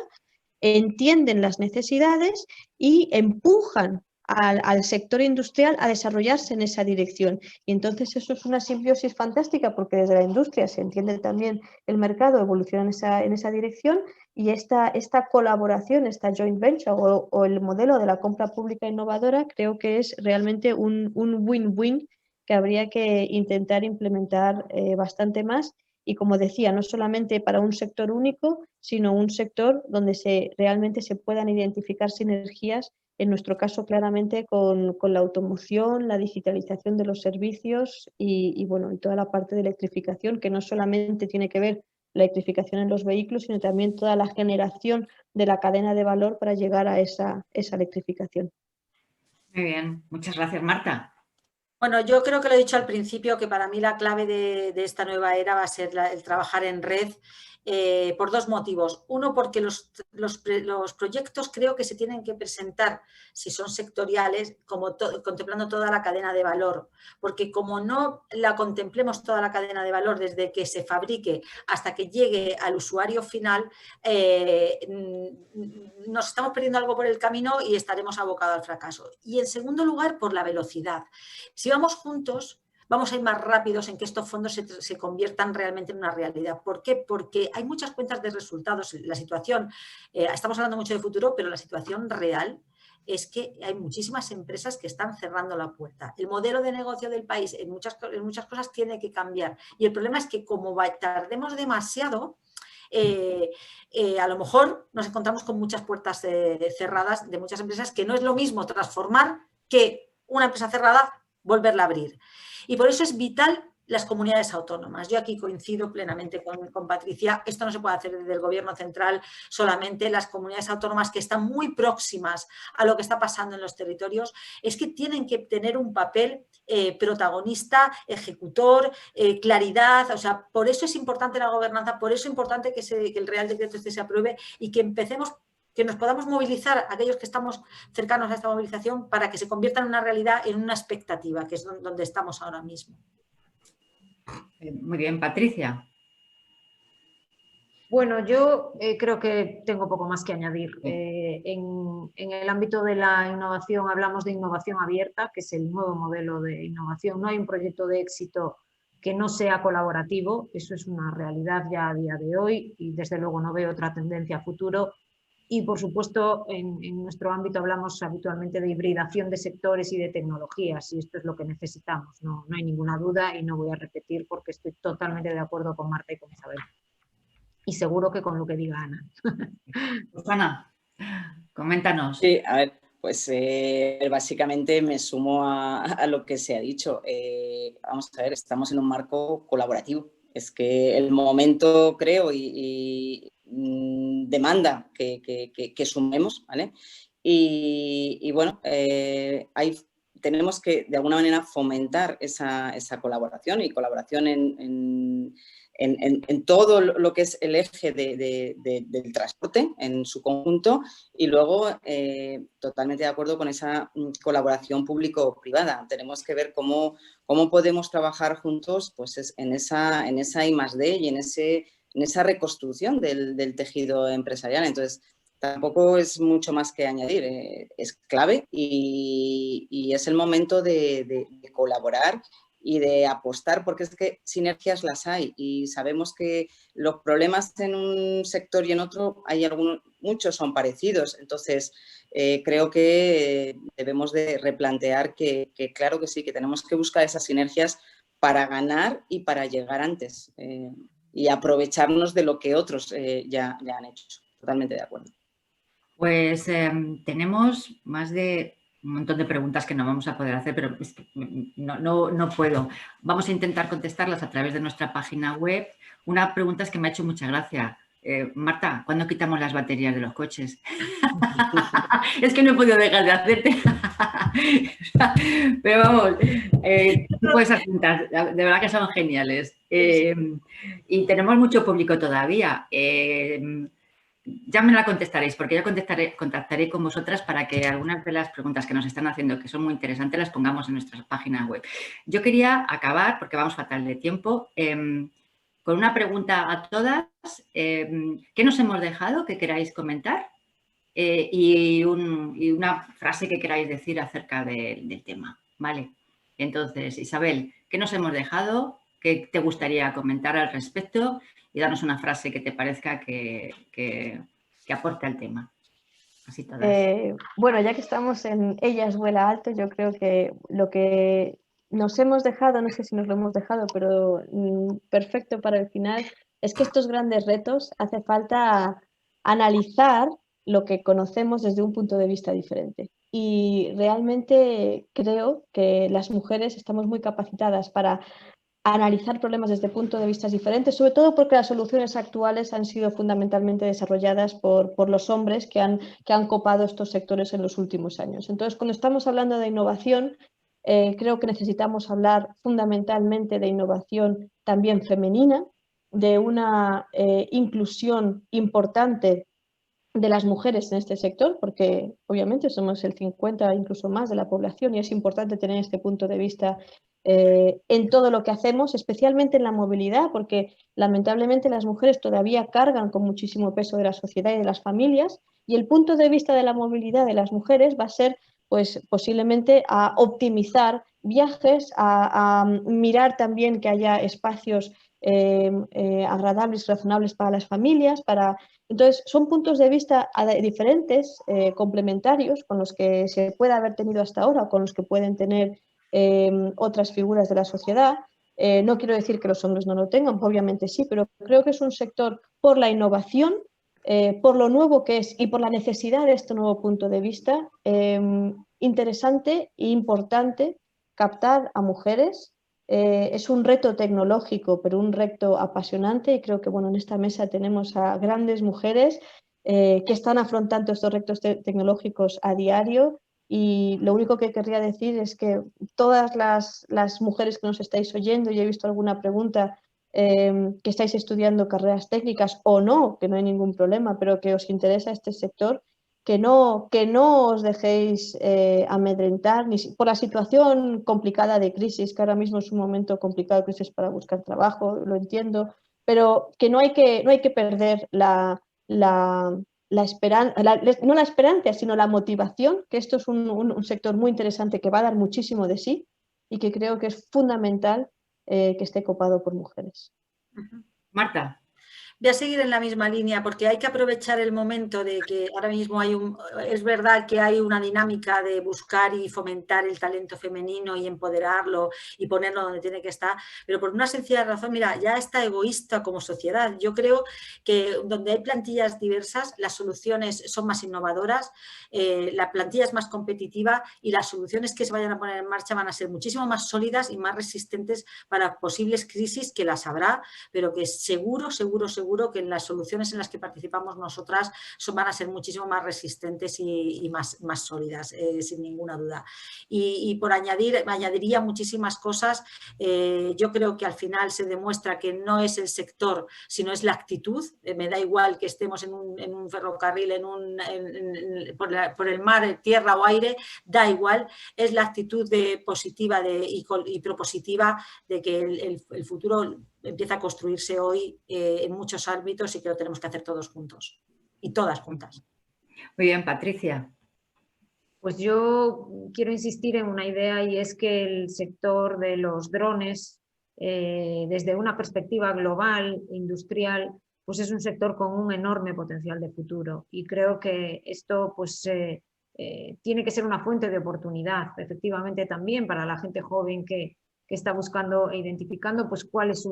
entienden las necesidades y empujan al sector industrial a desarrollarse en esa dirección. Y entonces eso es una simbiosis fantástica porque desde la industria se entiende también el mercado evoluciona en esa dirección y esta colaboración, esta joint venture o el modelo de la compra pública innovadora creo que es realmente un win-win que habría que intentar implementar bastante más. Y como decía, no solamente para un sector único, sino un sector donde realmente se puedan identificar sinergias, en nuestro caso claramente con la automoción, la digitalización de los servicios y toda la parte de electrificación, que no solamente tiene que ver la electrificación en los vehículos, sino también toda la generación de la cadena de valor para llegar a esa electrificación. Muy bien, muchas gracias, Marta. Bueno, yo creo que lo he dicho al principio, que para mí la clave de esta nueva era va a ser el trabajar en red por dos motivos. Uno, porque los proyectos creo que se tienen que presentar, si son sectoriales, contemplando toda la cadena de valor. Porque como no la contemplemos toda la cadena de valor desde que se fabrique hasta que llegue al usuario final, nos estamos perdiendo algo por el camino y estaremos abocados al fracaso. Y en segundo lugar, por la velocidad. Si vamos juntos, vamos a ir más rápidos en que estos fondos se conviertan realmente en una realidad. ¿Por qué? Porque hay muchas cuentas de resultados. La situación, estamos hablando mucho de futuro, pero la situación real es que hay muchísimas empresas que están cerrando la puerta. El modelo de negocio del país en muchas cosas tiene que cambiar. Y el problema es que como tardemos demasiado, a lo mejor nos encontramos con muchas puertas cerradas de muchas empresas, que no es lo mismo transformar que una empresa cerrada volverla a abrir. Y por eso es vital las comunidades autónomas. Yo aquí coincido plenamente con Patricia. Esto no se puede hacer desde el Gobierno central solamente. Las comunidades autónomas que están muy próximas a lo que está pasando en los territorios es que tienen que tener un papel protagonista, ejecutor, claridad. O sea, por eso es importante la gobernanza, por eso es importante que el Real Decreto se apruebe y que empecemos, que nos podamos movilizar, aquellos que estamos cercanos a esta movilización, para que se convierta en una realidad, en una expectativa, que es donde estamos ahora mismo. Muy bien, Patricia. Bueno, yo creo que tengo poco más que añadir. En el ámbito de la innovación hablamos de innovación abierta, que es el nuevo modelo de innovación. No hay un proyecto de éxito que no sea colaborativo, eso es una realidad ya a día de hoy y desde luego no veo otra tendencia a futuro. Y por supuesto en nuestro ámbito hablamos habitualmente de hibridación de sectores y de tecnologías y esto es lo que necesitamos, no hay ninguna duda y no voy a repetir porque estoy totalmente de acuerdo con Marta y con Isabel. Y seguro que con lo que diga Ana. Ana, coméntanos. Sí, a ver, pues básicamente me sumo a lo que se ha dicho. Vamos a ver, estamos en un marco colaborativo. Es que el momento, creo, y demanda que sumemos, ¿vale? Y bueno, tenemos que de alguna manera fomentar esa colaboración y colaboración en todo lo que es el eje del transporte en su conjunto y luego totalmente de acuerdo con esa colaboración público-privada. Tenemos que ver cómo podemos trabajar juntos pues, en esa I+D y en esa reconstrucción del tejido empresarial. Entonces, tampoco es mucho más que añadir, es clave y es el momento de colaborar y de apostar, porque es que sinergias las hay y sabemos que los problemas en un sector y en otro, muchos son parecidos. Entonces, creo que debemos de replantear que claro que sí, que tenemos que buscar esas sinergias para ganar y para llegar antes y aprovecharnos de lo que otros ya han hecho. Totalmente de acuerdo. Pues tenemos más de un montón de preguntas que no vamos a poder hacer, pero es que no puedo. Vamos a intentar contestarlas a través de nuestra página web. Una pregunta es que me ha hecho mucha gracia. Marta, ¿cuándo quitamos las baterías de los coches? Es que no he podido dejar de hacerte. Pero vamos, pues esas preguntas, de verdad que son geniales. Y tenemos mucho público todavía. Ya me la contestaréis, porque yo contactaré con vosotras para que algunas de las preguntas que nos están haciendo, que son muy interesantes, las pongamos en nuestra página web. Yo quería acabar, porque vamos fatal de tiempo, con una pregunta a todas. ¿Qué nos hemos dejado que queráis comentar? Y una frase que queráis decir acerca del tema, ¿vale? Entonces, Isabel, ¿qué nos hemos dejado? ¿Qué te gustaría comentar al respecto? Y darnos una frase que te parezca que aporte al tema. Así todas. Bueno, ya que estamos en Ellas vuela alto, yo creo que lo que nos hemos dejado, no sé si nos lo hemos dejado, pero perfecto para el final, es que estos grandes retos hace falta analizar lo que conocemos desde un punto de vista diferente. Y realmente creo que las mujeres estamos muy capacitadas para analizar problemas desde puntos de vista diferentes, sobre todo porque las soluciones actuales han sido fundamentalmente desarrolladas por los hombres que han copado estos sectores en los últimos años. Entonces, cuando estamos hablando de innovación, creo que necesitamos hablar fundamentalmente de innovación también femenina, de una inclusión importante de las mujeres en este sector, porque obviamente somos el 50, incluso más de la población y es importante tener este punto de vista en todo lo que hacemos, especialmente en la movilidad, porque lamentablemente las mujeres todavía cargan con muchísimo peso de la sociedad y de las familias y el punto de vista de la movilidad de las mujeres va a ser pues, posiblemente a optimizar viajes, a mirar también que haya espacios agradables, razonables para las familias, Entonces, son puntos de vista diferentes, complementarios, con los que se puede haber tenido hasta ahora o con los que pueden tener otras figuras de la sociedad. No quiero decir que los hombres no lo tengan, obviamente sí, pero creo que es un sector por la innovación, por lo nuevo que es y por la necesidad de este nuevo punto de vista, interesante e importante captar a mujeres Es un reto tecnológico, pero un reto apasionante, y creo que bueno, en esta mesa tenemos a grandes mujeres que están afrontando estos retos tecnológicos a diario, y lo único que querría decir es que todas las mujeres que nos estáis oyendo, y he visto alguna pregunta, que estáis estudiando carreras técnicas o no, que no hay ningún problema, pero que os interesa este sector, que no os dejéis amedrentar ni por la situación complicada de crisis, que ahora mismo es un momento complicado de crisis para buscar trabajo, lo entiendo, pero que no hay que perder la esperanza, no la esperanza, sino la motivación, que esto es un sector muy interesante que va a dar muchísimo de sí y que creo que es fundamental que esté copado por mujeres. Marta. Voy a seguir en la misma línea porque hay que aprovechar el momento de que ahora mismo es verdad que hay una dinámica de buscar y fomentar el talento femenino y empoderarlo y ponerlo donde tiene que estar, pero por una sencilla razón, mira, ya está egoísta como sociedad. Yo creo que donde hay plantillas diversas, las soluciones son más innovadoras, la plantilla es más competitiva y las soluciones que se vayan a poner en marcha van a ser muchísimo más sólidas y más resistentes para posibles crisis, que las habrá, pero que seguro que en las soluciones en las que participamos nosotras van a ser muchísimo más resistentes y más sólidas, sin ninguna duda. Y por añadiría muchísimas cosas. Yo creo que al final se demuestra que no es el sector, sino es la actitud. Me da igual que estemos en un ferrocarril, por el mar, tierra o aire, da igual. Es la actitud positiva y propositiva de que el futuro empieza a construirse hoy en muchos ámbitos y que lo tenemos que hacer todos juntos y todas juntas. Muy bien, Patricia. Pues yo quiero insistir en una idea, y es que el sector de los drones, desde una perspectiva global, industrial, pues es un sector con un enorme potencial de futuro, y creo que esto pues tiene que ser una fuente de oportunidad, efectivamente, también para la gente joven que está buscando e identificando pues cuál es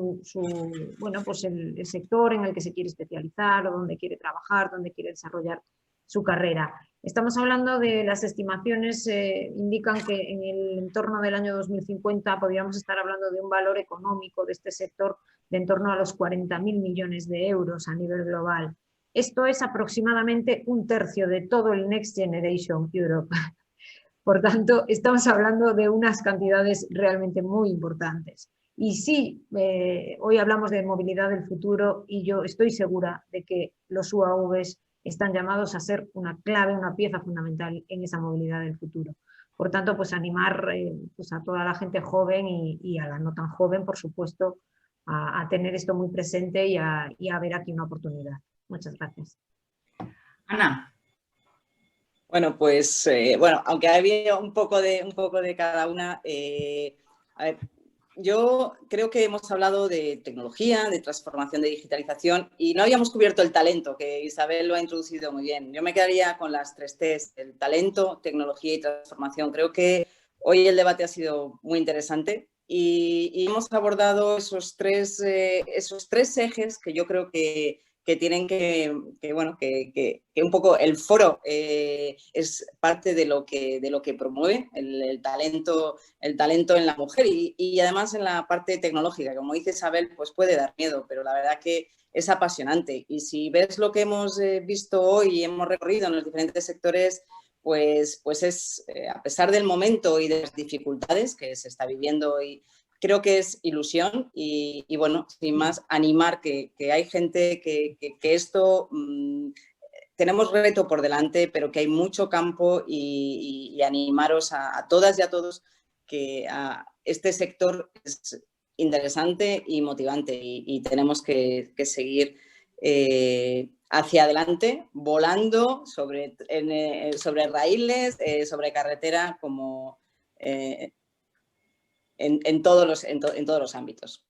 bueno, pues el sector en el que se quiere especializar o donde quiere trabajar, donde quiere desarrollar su carrera. Estamos hablando de las estimaciones, indican que en el entorno del año 2050 podríamos estar hablando de un valor económico de este sector de en torno a los 40.000 millones de euros a nivel global. Esto es aproximadamente 1/3 de todo el Next Generation Europe. Por tanto, estamos hablando de unas cantidades realmente muy importantes. Y sí, hoy hablamos de movilidad del futuro, y yo estoy segura de que los UAVs están llamados a ser una clave, una pieza fundamental en esa movilidad del futuro. Por tanto, pues animar pues a toda la gente joven y a la no tan joven, por supuesto, a tener esto muy presente y a ver aquí una oportunidad. Muchas gracias. Ana. Bueno, pues, aunque había un poco de cada una, a ver, yo creo que hemos hablado de tecnología, de transformación, de digitalización, y no habíamos cubierto el talento, que Isabel lo ha introducido muy bien. Yo me quedaría con las 3 T's, el talento, tecnología y transformación. Creo que hoy el debate ha sido muy interesante y hemos abordado esos tres ejes que yo creo que tienen que un poco el foro es parte de lo que promueve el talento en la mujer y además en la parte tecnológica. Como dice Isabel, pues puede dar miedo, pero la verdad que es apasionante. Y si ves lo que hemos visto hoy y hemos recorrido en los diferentes sectores, pues es, a pesar del momento y de las dificultades que se está viviendo hoy, creo que es ilusión y bueno, sin más, animar que hay gente que esto, tenemos reto por delante, pero que hay mucho campo y animaros a todas y a todos que este sector es interesante y motivante y tenemos que seguir hacia adelante, volando sobre raíles, sobre carretera, como... En todos los ámbitos.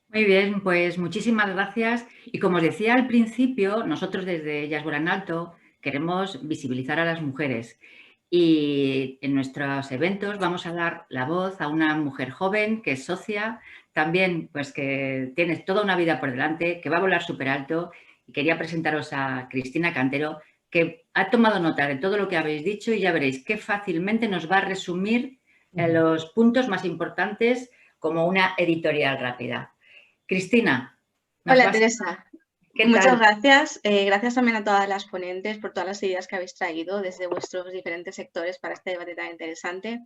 Muy bien, pues muchísimas gracias. Y como os decía al principio, nosotros desde Ellas Vuelan Alto queremos visibilizar a las mujeres. Y en nuestros eventos vamos a dar la voz a una mujer joven que es socia, también pues que tiene toda una vida por delante, que va a volar súper alto. Y quería presentaros a Cristina Cantero, que ha tomado nota de todo lo que habéis dicho y ya veréis qué fácilmente nos va a resumir los puntos más importantes como una editorial rápida. Cristina. Hola, Teresa. Muchas gracias. Gracias también a todas las ponentes por todas las ideas que habéis traído desde vuestros diferentes sectores para este debate tan interesante.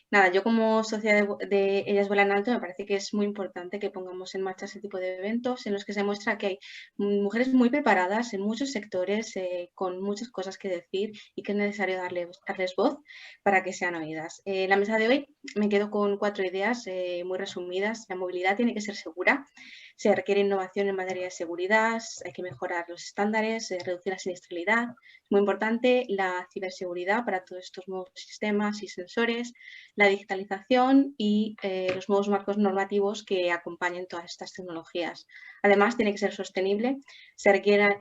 Nada, yo como socia de Ellas Vuelan Alto me parece que es muy importante que pongamos en marcha ese tipo de eventos en los que se muestra que hay mujeres muy preparadas en muchos sectores con muchas cosas que decir y que es necesario darles voz para que sean oídas. En la mesa de hoy me quedo con 4 ideas muy resumidas. La movilidad tiene que ser segura. Se requiere innovación en materia de seguridad, hay que mejorar los estándares, reducir la siniestralidad. Es muy importante la ciberseguridad para todos estos nuevos sistemas y sensores, la digitalización y los nuevos marcos normativos que acompañen todas estas tecnologías. Además, tiene que ser sostenible, se requieren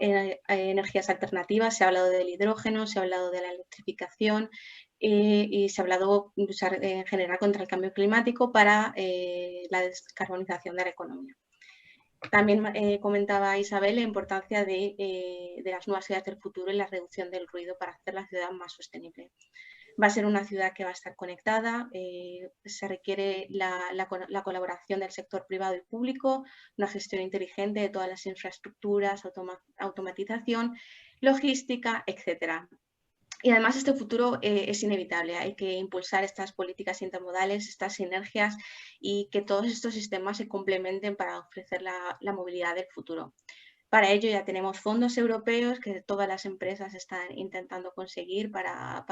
energías alternativas, se ha hablado del hidrógeno, se ha hablado de la electrificación y se ha hablado en general contra el cambio climático para la descarbonización de la economía. También comentaba Isabel la importancia de las nuevas ciudades del futuro y la reducción del ruido para hacer la ciudad más sostenible. Va a ser una ciudad que va a estar conectada, se requiere la colaboración del sector privado y público, una gestión inteligente de todas las infraestructuras, automatización, logística, etcétera. Y además este futuro es inevitable, hay que impulsar estas políticas intermodales, estas sinergias y que todos estos sistemas se complementen para ofrecer la movilidad del futuro. Para ello ya tenemos fondos europeos que todas las empresas están intentando conseguir para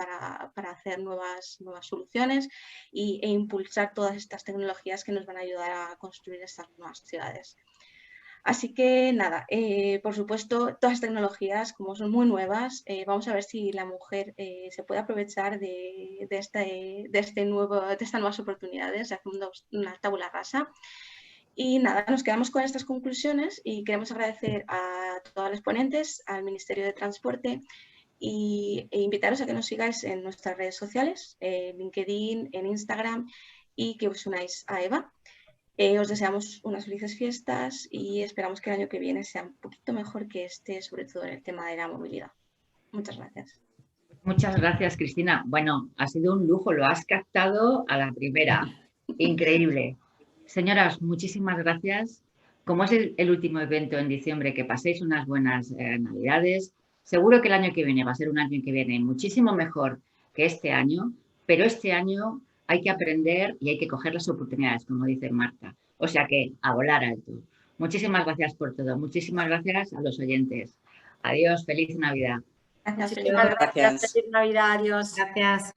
hacer nuevas soluciones e impulsar todas estas tecnologías que nos van a ayudar a construir estas nuevas ciudades. Así que nada, por supuesto, todas las tecnologías, como son muy nuevas, vamos a ver si la mujer se puede aprovechar de estas nuevas oportunidades, haciendo una tabula rasa. Y nada, nos quedamos con estas conclusiones y queremos agradecer a todas las ponentes, al Ministerio de Transporte e invitaros a que nos sigáis en nuestras redes sociales, en LinkedIn, en Instagram y que os unáis a EVA. Os deseamos unas felices fiestas y esperamos que el año que viene sea un poquito mejor que este, sobre todo en el tema de la movilidad. Muchas gracias. Muchas gracias, Cristina. Bueno, ha sido un lujo, lo has captado a la primera. Increíble. Señoras, muchísimas gracias. Como es el último evento en diciembre, que paséis unas buenas Navidades. Seguro que el año que viene va a ser un año que viene muchísimo mejor que este año, pero este año hay que aprender y hay que coger las oportunidades, como dice Marta. O sea que a volar alto. Muchísimas gracias por todo. Muchísimas gracias a los oyentes. Adiós, feliz Navidad. Gracias. Feliz Navidad, adiós. Gracias.